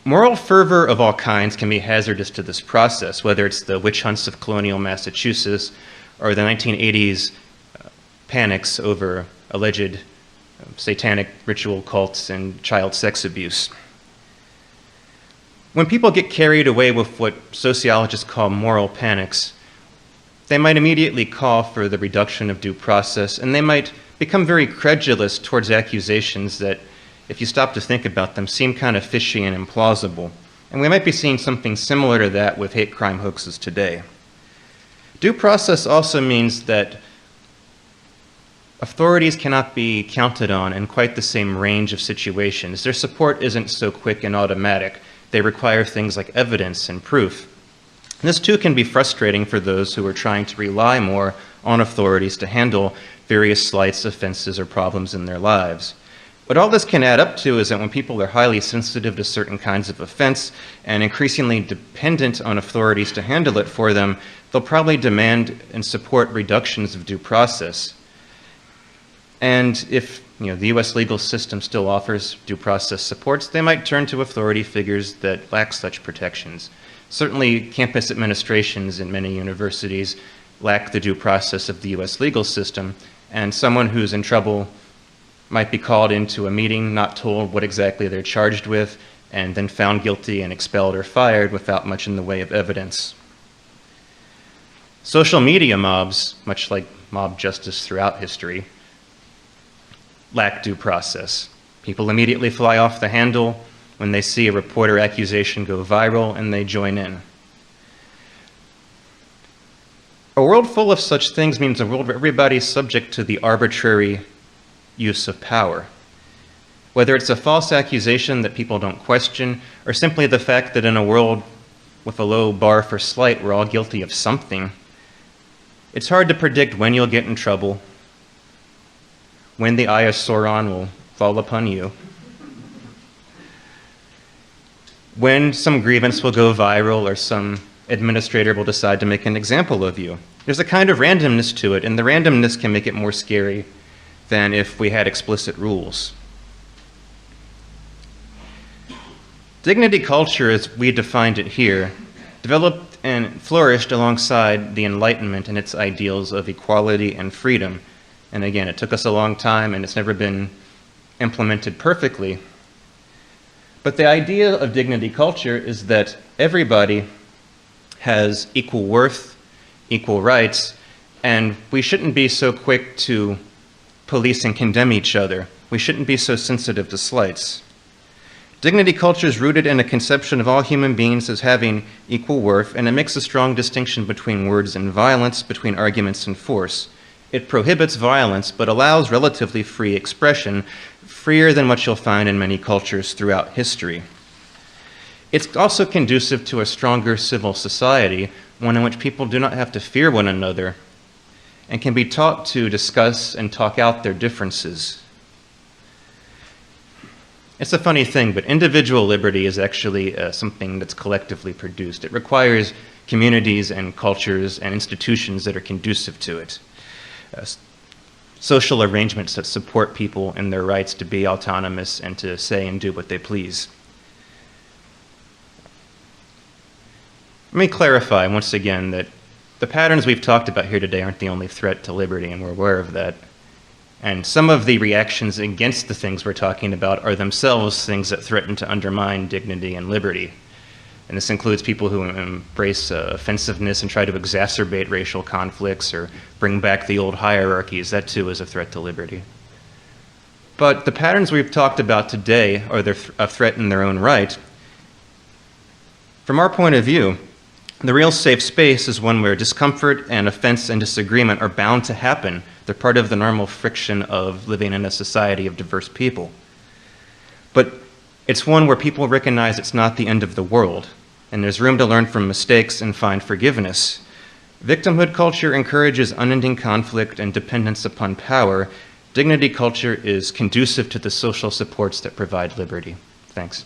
C: Moral fervor of all kinds can be hazardous to this process, whether it's the witch hunts of colonial Massachusetts or the 1980s panics over alleged satanic ritual cults and child sex abuse. When people get carried away with what sociologists call moral panics, they might immediately call for the reduction of due process, and they might become very credulous towards accusations that, if you stop to think about them, seem kind of fishy and implausible. And we might be seeing something similar to that with hate crime hoaxes today. Due process also means that authorities cannot be counted on in quite the same range of situations. Their support isn't so quick and automatic. They require things like evidence and proof. And this too can be frustrating for those who are trying to rely more on authorities to handle various slights, offenses, or problems in their lives. What all this can add up to is that when people are highly sensitive to certain kinds of offense and increasingly dependent on authorities to handle it for them, they'll probably demand and support reductions of due process. And if the U.S. legal system still offers due process supports, they might turn to authority figures that lack such protections. Certainly, campus administrations in many universities lack the due process of the U.S. legal system, and someone who's in trouble might be called into a meeting, not told what exactly they're charged with, and then found guilty and expelled or fired without much in the way of evidence. Social media mobs, much like mob justice throughout history, lack due process. People immediately fly off the handle when they see a report or accusation go viral, and they join in. A world full of such things means a world where everybody's subject to the arbitrary use of power. Whether it's a false accusation that people don't question, or simply the fact that in a world with a low bar for slight, we're all guilty of something, it's hard to predict when you'll get in trouble, when the eye of Sauron will fall upon you, when some grievance will go viral or some administrator will decide to make an example of you. There's a kind of randomness to it, and the randomness can make it more scary than if we had explicit rules. Dignity culture, as we defined it here, developed and flourished alongside the Enlightenment and its ideals of equality and freedom. And again, it took us a long time, and it's never been implemented perfectly. But the idea of dignity culture is that everybody has equal worth, equal rights, and we shouldn't be so quick to police and condemn each other. We shouldn't be so sensitive to slights. Dignity culture is rooted in a conception of all human beings as having equal worth, and it makes a strong distinction between words and violence, between arguments and force. It prohibits violence, but allows relatively free expression, freer than what you'll find in many cultures throughout history. It's also conducive to a stronger civil society, one in which people do not have to fear one another, and can be taught to discuss and talk out their differences. It's a funny thing, but individual liberty is actually something that's collectively produced. It requires communities and cultures and institutions that are conducive to it. Social arrangements that support people in their rights to be autonomous and to say and do what they please. Let me clarify once again that the patterns we've talked about here today aren't the only threat to liberty, and we're aware of that. And some of the reactions against the things we're talking about are themselves things that threaten to undermine dignity and liberty. And this includes people who embrace offensiveness and try to exacerbate racial conflicts or bring back the old hierarchies. That too is a threat to liberty. But the patterns we've talked about today are a threat in their own right. From our point of view, the real safe space is one where discomfort and offense and disagreement are bound to happen. They're part of the normal friction of living in a society of diverse people. But it's one where people recognize it's not the end of the world, and there's room to learn from mistakes and find forgiveness. Victimhood culture encourages unending conflict and dependence upon power. Dignity culture is conducive to the social supports that provide liberty. Thanks.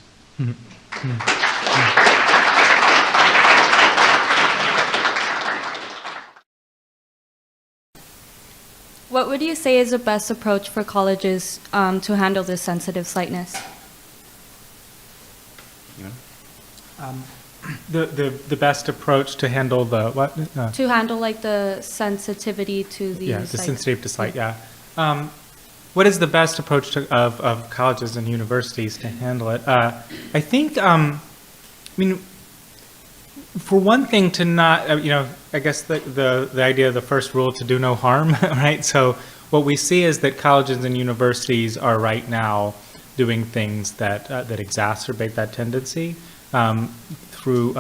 D: What would you say is the best approach for colleges to handle this sensitive slightness?
B: The best approach to handle the what?
D: To handle like the sensitivity to the
B: the sensitivity to slight. Yeah. What is the best approach of colleges and universities to handle it? I think. I mean, for one thing, to not. I guess the idea of the first rule, to do no harm, right? So what we see is that colleges and universities are right now doing things that exacerbate that tendency. Through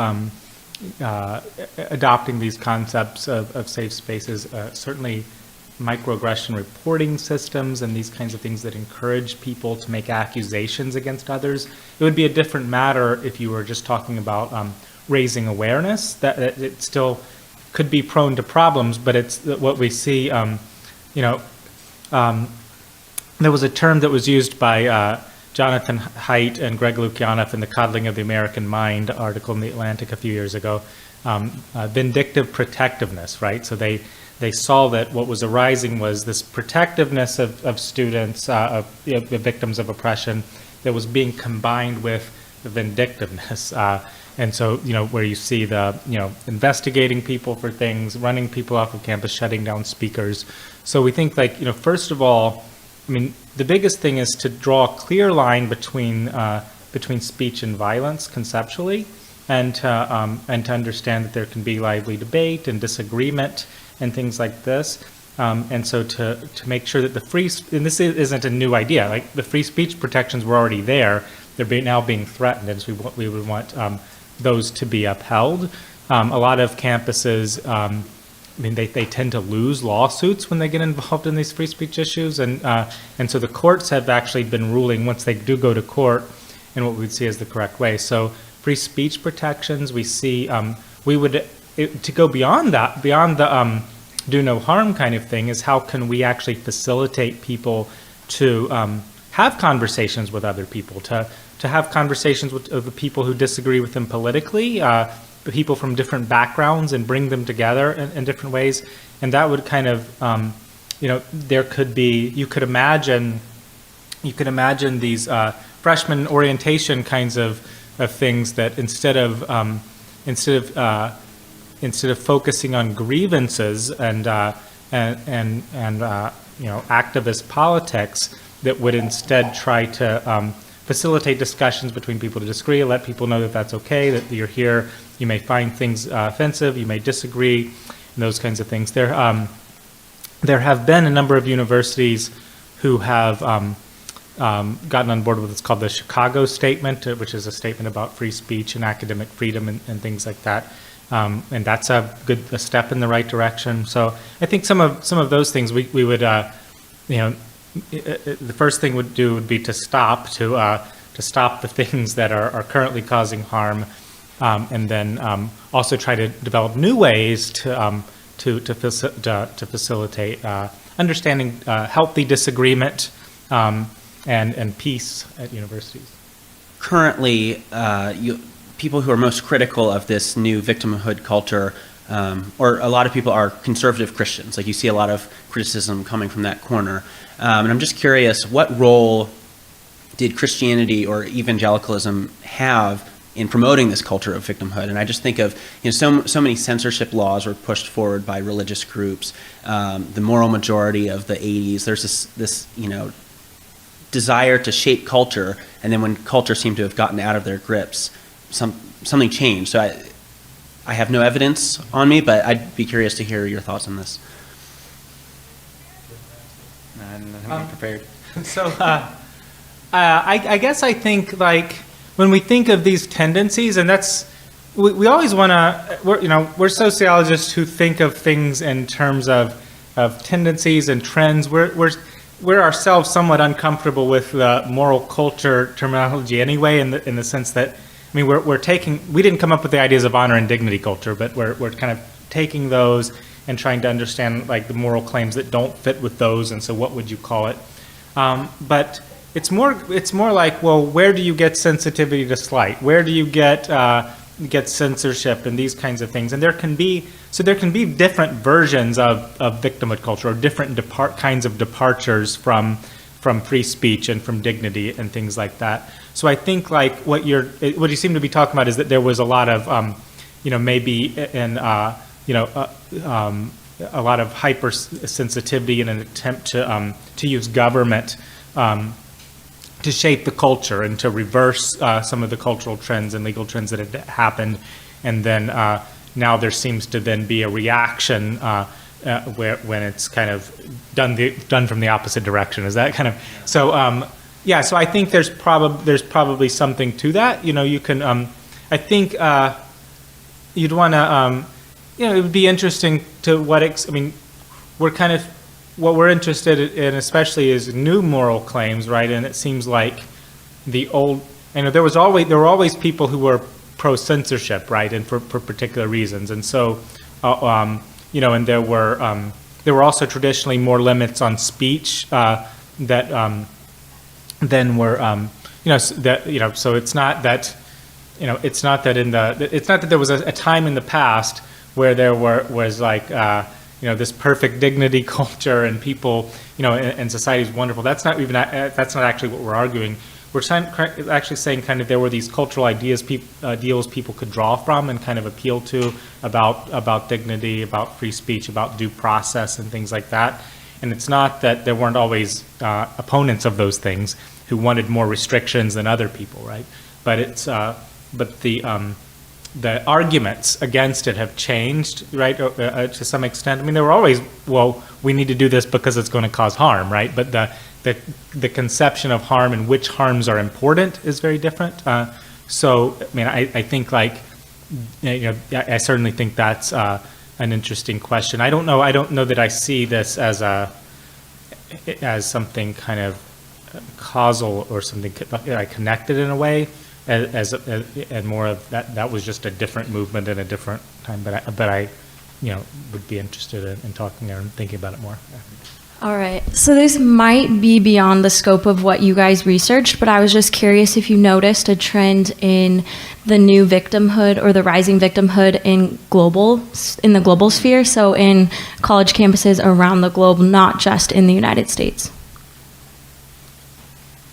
B: adopting these concepts of safe spaces, certainly microaggression reporting systems and these kinds of things that encourage people to make accusations against others. It would be a different matter if you were just talking about raising awareness, that it still could be prone to problems, but it's what we see, there was a term that was used by Jonathan Haidt and Greg Lukianoff in the Coddling of the American Mind article in The Atlantic a few years ago, vindictive protectiveness, right? So they saw that what was arising was this protectiveness of students, of victims of oppression, that was being combined with the vindictiveness. And so, where you see the, investigating people for things, running people off of campus, shutting down speakers. So we think first of all, the biggest thing is to draw a clear line between speech and violence conceptually, and to understand that there can be lively debate and disagreement and things like this. And so to make sure that and this isn't a new idea, like the free speech protections were already there, they're now being threatened, and so we would want those to be upheld. A lot of campuses, they tend to lose lawsuits when they get involved in these free speech issues, and so the courts have actually been ruling once they do go to court in what we'd see as the correct way. So free speech protections, we see to go beyond that, beyond the do no harm kind of thing, is how can we actually facilitate people to have conversations with other people, to have conversations with the people who disagree with them politically, people from different backgrounds, and bring them together in different ways. And that would kind of, there could be, you could imagine these freshman orientation kinds of things that instead of focusing on grievances and activist politics, that would instead try to facilitate discussions between people to disagree, let people know that that's okay, that you're here, you may find things offensive, you may disagree, and those kinds of things. There have been a number of universities who have gotten on board with what's called the Chicago Statement, which is a statement about free speech and academic freedom and things like that. And that's a step in the right direction. So I think some of those things we would, the first thing would be to stop the things that are currently causing harm, and then also try to develop new ways to facilitate understanding healthy disagreement and peace at universities.
E: Currently, people who are most critical of this new victimhood culture, or a lot of people, are conservative Christians. Like, you see a lot of criticism coming from that corner. And I'm just curious, what role did Christianity or evangelicalism have in promoting this culture of victimhood? And I just think of, so many censorship laws were pushed forward by religious groups. The moral majority of the 80s, there's this desire to shape culture, and then when culture seemed to have gotten out of their grips, something changed. So I have no evidence on me, but I'd be curious to hear your thoughts on this.
C: I'm prepared.
B: So I guess I think like when we think of these tendencies, and that's we always want to we're sociologists who think of things in terms of tendencies and trends. We're ourselves somewhat uncomfortable with the moral culture terminology anyway, in the sense that I mean we didn't come up with the ideas of honor and dignity culture, but we're kind of taking those and trying to understand like the moral claims that don't fit with those, and so what would you call it? But it's more like, well, where do you get sensitivity to slight? Where do you get censorship and these kinds of things? And there can be different versions of victimhood culture, or different kinds of departures from free speech and from dignity and things like that. So I think like what you seem to be talking about is that there was a lot of maybe in a lot of hypersensitivity in an attempt to use government to shape the culture and to reverse some of the cultural trends and legal trends that had happened, and then now there seems to then be a reaction when it's kind of done from the opposite direction. Is that kind of so? So I think there's probably something to that. You can I think you'd want to it would be interesting to what we're interested in especially is new moral claims, right? And it seems like the old, there were always people who were pro-censorship, right? And for particular reasons. And so, and there were also traditionally more limits on speech that then were, so it's not that, it's not that there was a time in the past where there was like, this perfect dignity culture and people, and society is wonderful. That's not actually what we're arguing. We're actually saying kind of there were these cultural ideals people could draw from and kind of appeal to about dignity, about free speech, about due process and things like that. And it's not that there weren't always opponents of those things who wanted more restrictions than other people, right? But it's the arguments against it have changed, right, to some extent. I mean, there were always, well, we need to do this because it's going to cause harm, right? But the conception of harm and which harms are important is very different. So, I mean, I think like, I certainly think that's an interesting question. I don't know that I see this as something kind of causal or something connected in a way. And more of that was just a different movement in a different time, but I would be interested in talking and thinking about it more.
D: All right, so this might be beyond the scope of what you guys researched, but I was just curious if you noticed a trend in the new victimhood or the rising victimhood in the global sphere, so in college campuses around the globe, not just in the United States.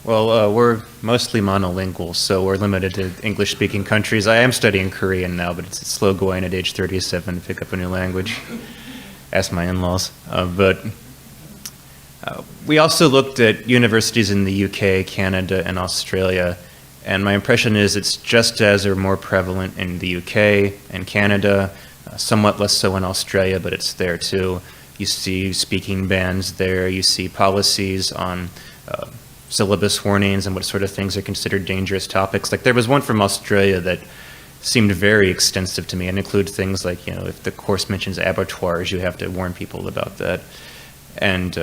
C: Well, we're mostly monolingual, so we're limited to English-speaking countries. I am studying Korean now, but it's slow going at age 37 to pick up a new language. Ask my in-laws. But we also looked at universities in the UK, Canada, and Australia, and my impression is it's just as or more prevalent in the UK and Canada, somewhat less so in Australia, but it's there too. You see speaking bans there, you see policies on syllabus warnings and what sort of things are considered dangerous topics. Like there was one from Australia that seemed very extensive to me and includes things like, if the course mentions abattoirs, you have to warn people about that. And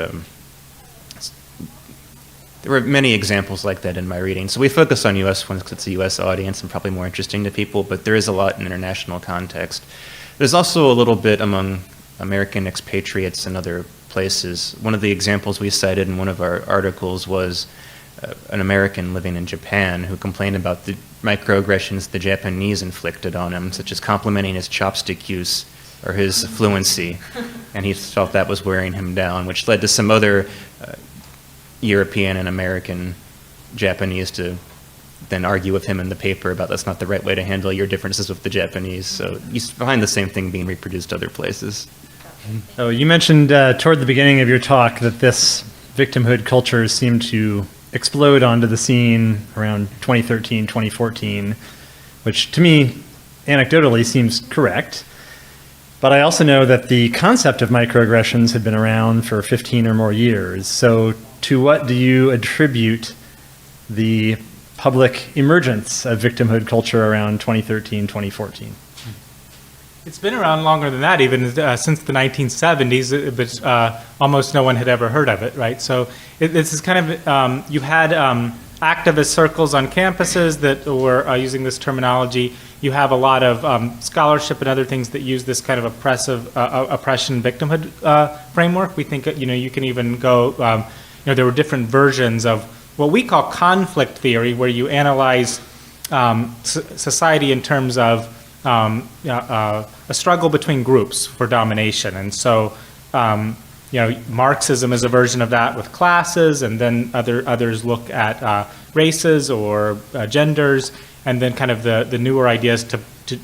C: there were many examples like that in my reading. So we focus on US ones because it's a US audience and probably more interesting to people, but there is a lot in international context. There's also a little bit among American expatriates and other places. One of the examples we cited in one of our articles was an American living in Japan who complained about the microaggressions the Japanese inflicted on him, such as complimenting his chopstick use or his fluency, and he felt that was wearing him down, which led to some other European and American Japanese to then argue with him in the paper about that's not the right way to handle your differences with the Japanese. So you find the same thing being reproduced other places.
F: Oh, you mentioned toward the beginning of your talk that this victimhood culture seemed to explode onto the scene around 2013, 2014, which to me anecdotally seems correct. But I also know that the concept of microaggressions had been around for 15 or more years. So to what do you attribute the public emergence of victimhood culture around 2013, 2014?
B: It's been around longer than that, even since the 1970s, but almost no one had ever heard of it, right? So this is kind of, you had activist circles on campuses that were using this terminology. You have a lot of scholarship and other things that use this kind of oppression victimhood framework. We think, you can even go, there were different versions of what we call conflict theory, where you analyze society in terms of a struggle between groups for domination. And so, Marxism is a version of that with classes, and then others look at races or genders, and then kind of the newer ideas to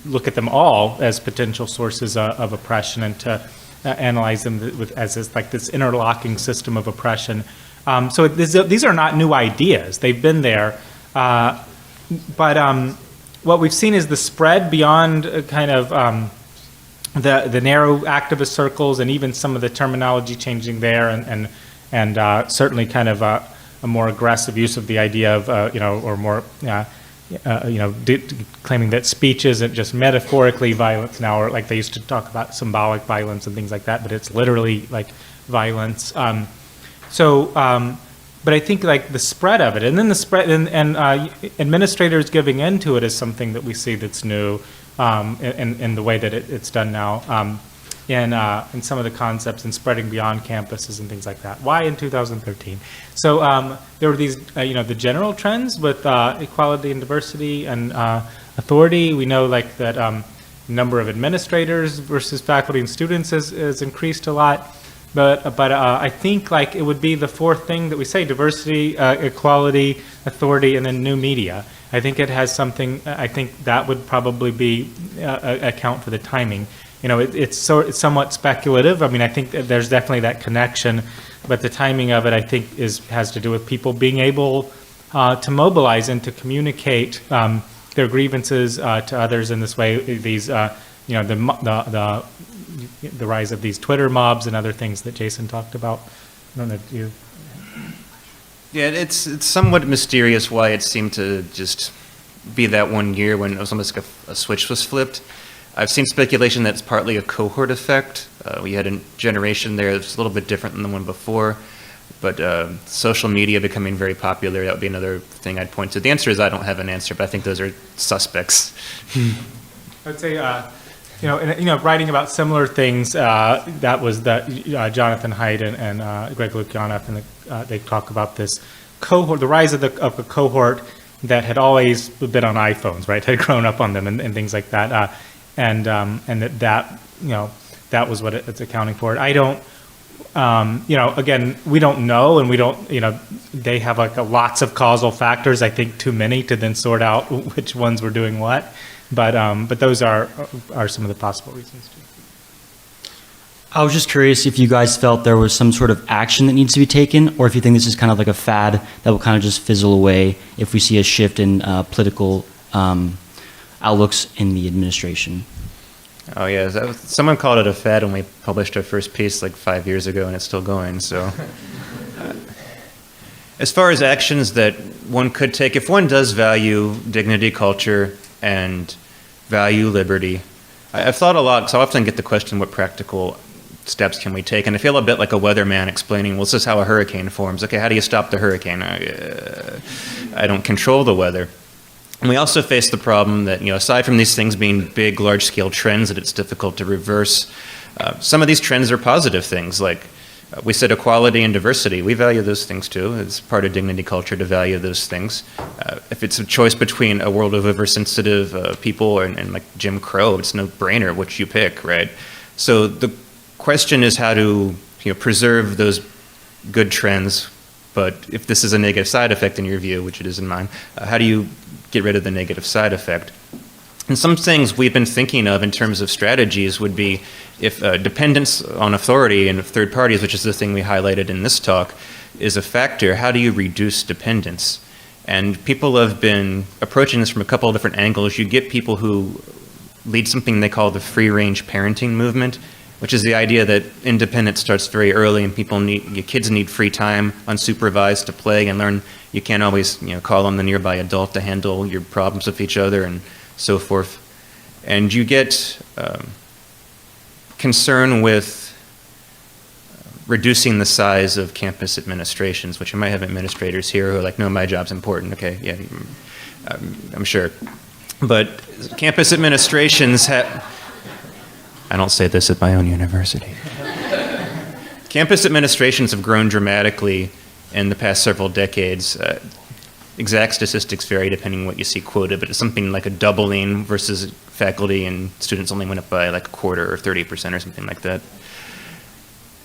B: look at them all as potential sources of oppression, and to analyze them as this interlocking system of oppression. So these are not new ideas. They've been there. But what we've seen is the spread beyond kind of the narrow activist circles, and even some of the terminology changing there, and certainly kind of a more aggressive use of the idea of, or more, claiming that speech isn't just metaphorically violence now, or like they used to talk about symbolic violence and things like that, but it's literally like violence. But I think like the spread of it, and then the spread, and administrators giving into it is something that we see that's new in the way that it's done now, in some of the concepts and spreading beyond campuses and things like that. Why in 2013? So there were these, the general trends with equality and diversity and authority. We know like that number of administrators versus faculty and students has increased a lot. But I think like it would be the fourth thing that we say: diversity, equality, authority, and then new media. I think it has something. I think that would probably be account for the timing. It's somewhat speculative. I mean, I think that there's definitely that connection, but the timing of it, I think, has to do with people being able to mobilize and to communicate their grievances to others in this way. These, the rise of these Twitter mobs and other things that Jason talked about. I don't know if you...
C: Yeah, it's somewhat mysterious why it seemed to just be that one year when it was almost like a switch was flipped. I've seen speculation that it's partly a cohort effect. We had a generation there that's a little bit different than the one before, but social media becoming very popular, that would be another thing I'd point to. The answer is I don't have an answer, but I think those are suspects.
B: I would say... writing about similar things, that was Jonathan Haidt and Greg Lukianoff, and they talk about this cohort, the rise of a cohort that had always been on iPhones, right? Had grown up on them and things like that, and that was what it's accounting for. I don't, again, we don't know, and we don't, they have like lots of causal factors. I think too many to then sort out which ones were doing what. But those are some of the possible reasons too.
G: I was just curious if you guys felt there was some sort of action that needs to be taken, or if you think this is kind of like a fad that will kind of just fizzle away if we see a shift in political outlooks in the administration.
C: Oh yeah, someone called it a fad when we published our first piece like 5 years ago, and it's still going. So, as far as actions that one could take, if one does value dignity culture and value liberty, I've thought a lot, because I often get the question, what practical steps can we take? And I feel a bit like a weatherman explaining, well, this is how a hurricane forms. Okay, how do you stop the hurricane? I don't control the weather. And we also face the problem that, aside from these things being big, large-scale trends that it's difficult to reverse, some of these trends are positive things, like we said equality and diversity. We value those things too. It's part of dignity culture to value those things. If it's a choice between a world of oversensitive people and like Jim Crow, it's no brainer which you pick, right? So the question is how to preserve those good trends, but if this is a negative side effect in your view, which it is in mine, how do you get rid of the negative side effect? And some things we've been thinking of in terms of strategies would be if dependence on authority and third parties, which is the thing we highlighted in this talk, is a factor, how do you reduce dependence? And people have been approaching this from a couple of different angles. You get people who lead something they call the free-range parenting movement, which is the idea that independence starts very early and kids need free time unsupervised to play and learn. You can't always call on the nearby adult to handle your problems with each other and so forth. And you get concern with reducing the size of campus administrations, which you might have administrators here who are like, no, my job's important. Okay, yeah, I'm sure. But campus administrations have, I don't say this at my own university. Campus administrations have grown dramatically in the past several decades. Exact statistics vary depending on what you see quoted, but it's something like a doubling versus faculty and students only went up by like a quarter or 30% or something like that.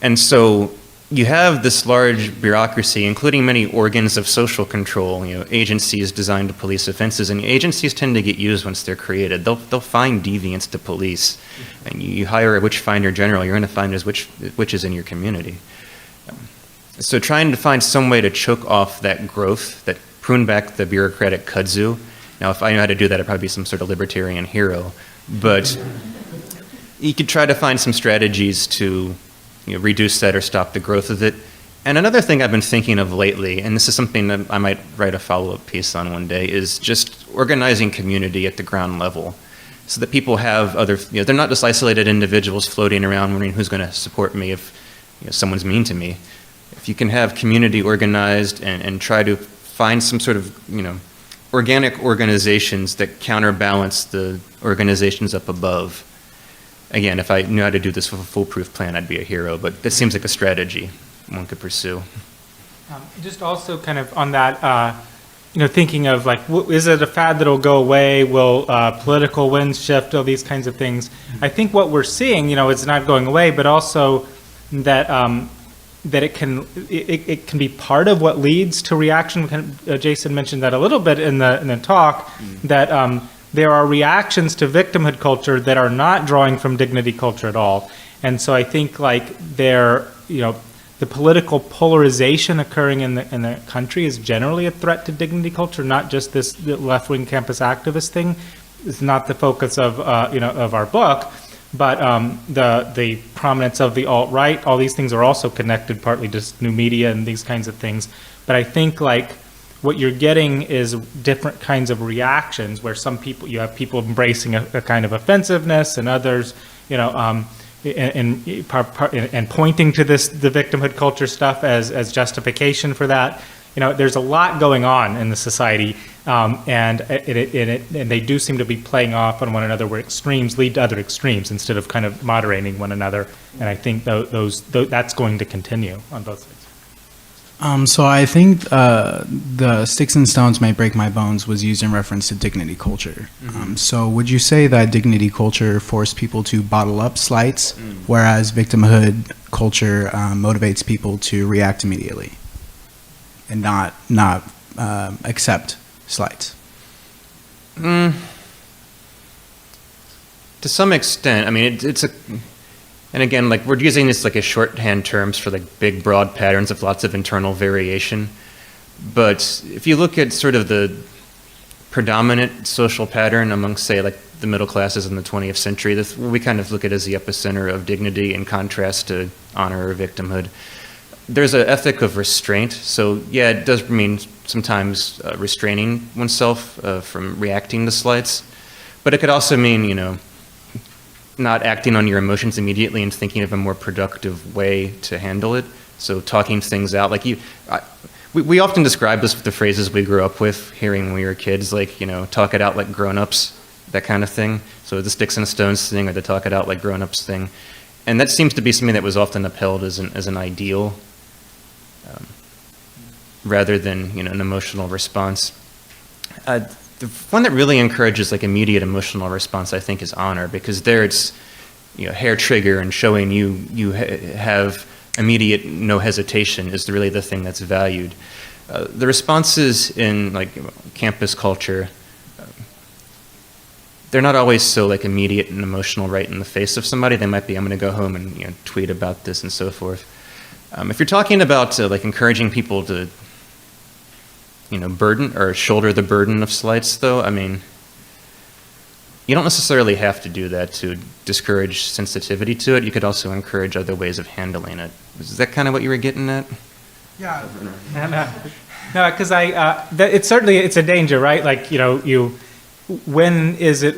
C: And so you have this large bureaucracy, including many organs of social control, agencies designed to police offenses, and agencies tend to get used once they're created. They'll find deviants to police, and you hire a witch finder general, you're going to find witches in your community. So trying to find some way to choke off that growth, that prune back the bureaucratic kudzu. Now, if I knew how to do that, I'd probably be some sort of libertarian hero, but you could try to find some strategies to reduce that or stop the growth of it. And another thing I've been thinking of lately, and this is something that I might write a follow-up piece on one day, is just organizing community at the ground level so that people have they're not just isolated individuals floating around wondering who's going to support me if someone's mean to me. If you can have community organized and try to find some sort of, organic organizations that counterbalance the organizations up above. Again, if I knew how to do this with a foolproof plan, I'd be a hero, but this seems like a strategy one could pursue.
B: Just also kind of on that, thinking of like, is it a fad that'll go away? Will political winds shift? All these kinds of things. I think what we're seeing, it's not going away, but also that that it can be part of what leads to reaction. Jason mentioned that a little bit in the talk, that there are reactions to victimhood culture that are not drawing from dignity culture at all. And so I think like the political polarization occurring in the country is generally a threat to dignity culture, not just this left-wing campus activist thing. It's not the focus of of our book, but the prominence of the alt-right, all these things are also connected, partly just new media and these kinds of things. But I think like what you're getting is different kinds of reactions where you have people embracing a kind of offensiveness and others, and pointing to the victimhood culture stuff as justification for that. There's a lot going on in the society, and they do seem to be playing off on one another, where extremes lead to other extremes instead of kind of moderating one another. And I think that's going to continue on both sides.
H: So I think the sticks and stones might break my bones was used in reference to dignity culture. So would you say that dignity culture forced people to bottle up slights, whereas victimhood culture motivates people to react immediately and not accept slights?
C: To some extent. I mean, and again, like we're using this like as shorthand terms for like big, broad patterns of lots of internal variation. But if you look at sort of the predominant social pattern amongst, say, like the middle classes in the 20th century, we kind of look at as the epicenter of dignity in contrast to honor or victimhood. There's an ethic of restraint. So yeah, it does mean sometimes restraining oneself from reacting to slights. But it could also mean, not acting on your emotions immediately and thinking of a more productive way to handle it. So talking things out, like we often describe this with the phrases we grew up with, hearing when we were kids, like, talk it out like grown-ups, that kind of thing. So the sticks and stones thing or the talk it out like grown-ups thing. And that seems to be something that was often upheld as an ideal rather than, an emotional response. The one that really encourages like immediate emotional response, I think, is honor, because there it's hair trigger and showing you have immediate no hesitation is really the thing that's valued. The responses in like campus culture, they're not always so like immediate and emotional right in the face of somebody. They might be, I'm going to go home and tweet about this and so forth. If you're talking about like encouraging people to burden or shoulder the burden of slights, though, I mean, you don't necessarily have to do that to discourage sensitivity to it. You could also encourage other ways of handling it. Is that kind of what you were getting at?
B: Yeah. No, because it's certainly, it's a danger, right? Like, when is it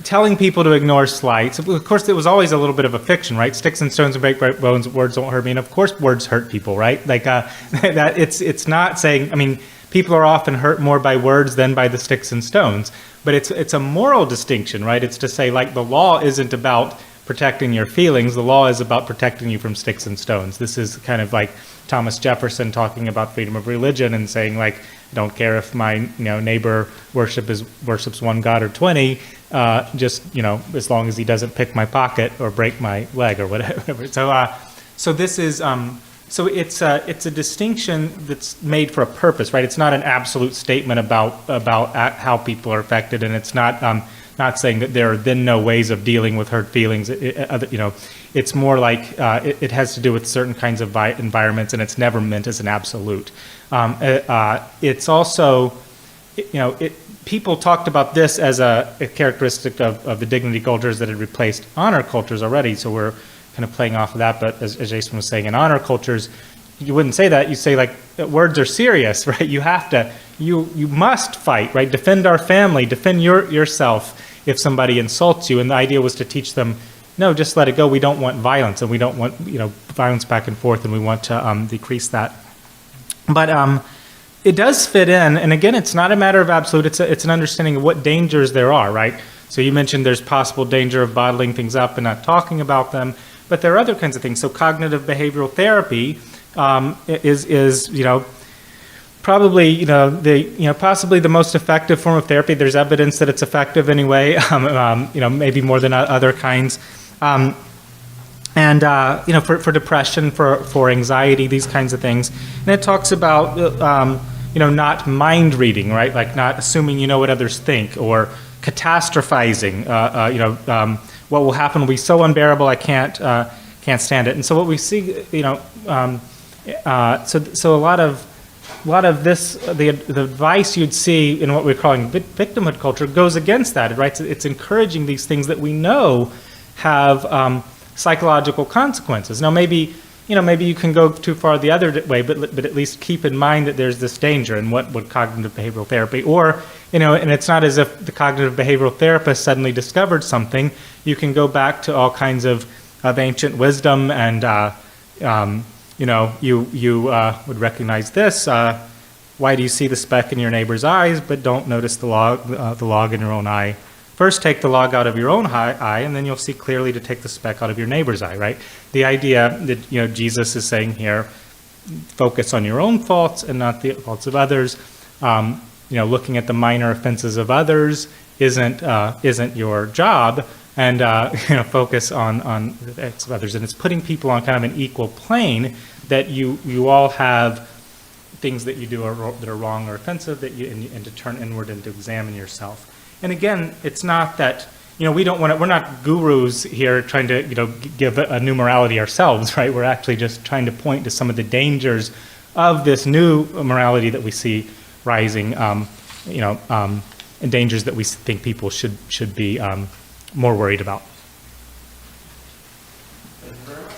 B: telling people to ignore slights. Of course, it was always a little bit of a fiction, right? Sticks and stones and break bones, words don't hurt me. And of course, words hurt people, right? Like that. It's not saying. I mean, people are often hurt more by words than by the sticks and stones. But it's a moral distinction, right? It's to say, like, the law isn't about protecting your feelings. The law is about protecting you from sticks and stones. This is kind of like Thomas Jefferson talking about freedom of religion and saying, like, I don't care if my neighbor worships one god or 20, just as long as he doesn't pick my pocket or break my leg or whatever. So this is so it's a distinction that's made for a purpose, right? It's not an absolute statement about how people are affected, and it's not saying that there are then no ways of dealing with hurt feelings. It's more like it has to do with certain kinds of environments, and it's never meant as an absolute. It's also, people talked about this as a characteristic of the dignity cultures that had replaced honor cultures already. So we're kind of playing off of that. But as Jason was saying, in honor cultures, you wouldn't say that. You say, like, words are serious, right? You have to, you must fight, right? Defend our family, defend yourself if somebody insults you. And the idea was to teach them, no, just let it go. We don't want violence, and we don't want violence back and forth, and we want to decrease that. But it does fit in, and again, it's not a matter of absolute. It's an understanding of what dangers there are, right? So you mentioned there's possible danger of bottling things up and not talking about them, but there are other kinds of things. So cognitive behavioral therapy is probably possibly the most effective form of therapy. There's evidence that it's effective anyway. Maybe more than other kinds. For depression, for anxiety, these kinds of things. And it talks about not mind reading, right? Like not assuming you know what others think, or catastrophizing. What will happen will be so unbearable I can't stand it. And so what we see, so a lot of this, the advice you'd see in what we're calling victimhood culture goes against that, right? It's encouraging these things that we know have psychological consequences. Now, maybe you can go too far the other way, but at least keep in mind that there's this danger. And what would cognitive behavioral therapy, or and it's not as if the cognitive behavioral therapist suddenly discovered something. You can go back to all kinds of ancient wisdom, and you would recognize this. Why do you see the speck in your neighbor's eyes, but don't notice the log in your own eye? First, take the log out of your own eye, and then you'll see clearly to take the speck out of your neighbor's eye, right? The idea that Jesus is saying here, focus on your own faults and not the faults of others. Looking at the minor offenses of others isn't your job, and focus on the acts of others. And it's putting people on kind of an equal plane, that you all have things that you do that are wrong or offensive, and to turn inward and to examine yourself. And again, it's not that, we're not gurus here trying to, give a new morality ourselves, right? We're actually just trying to point to some of the dangers of this new morality that we see rising, and dangers that we think people should be more worried about.
A: Thank you very much.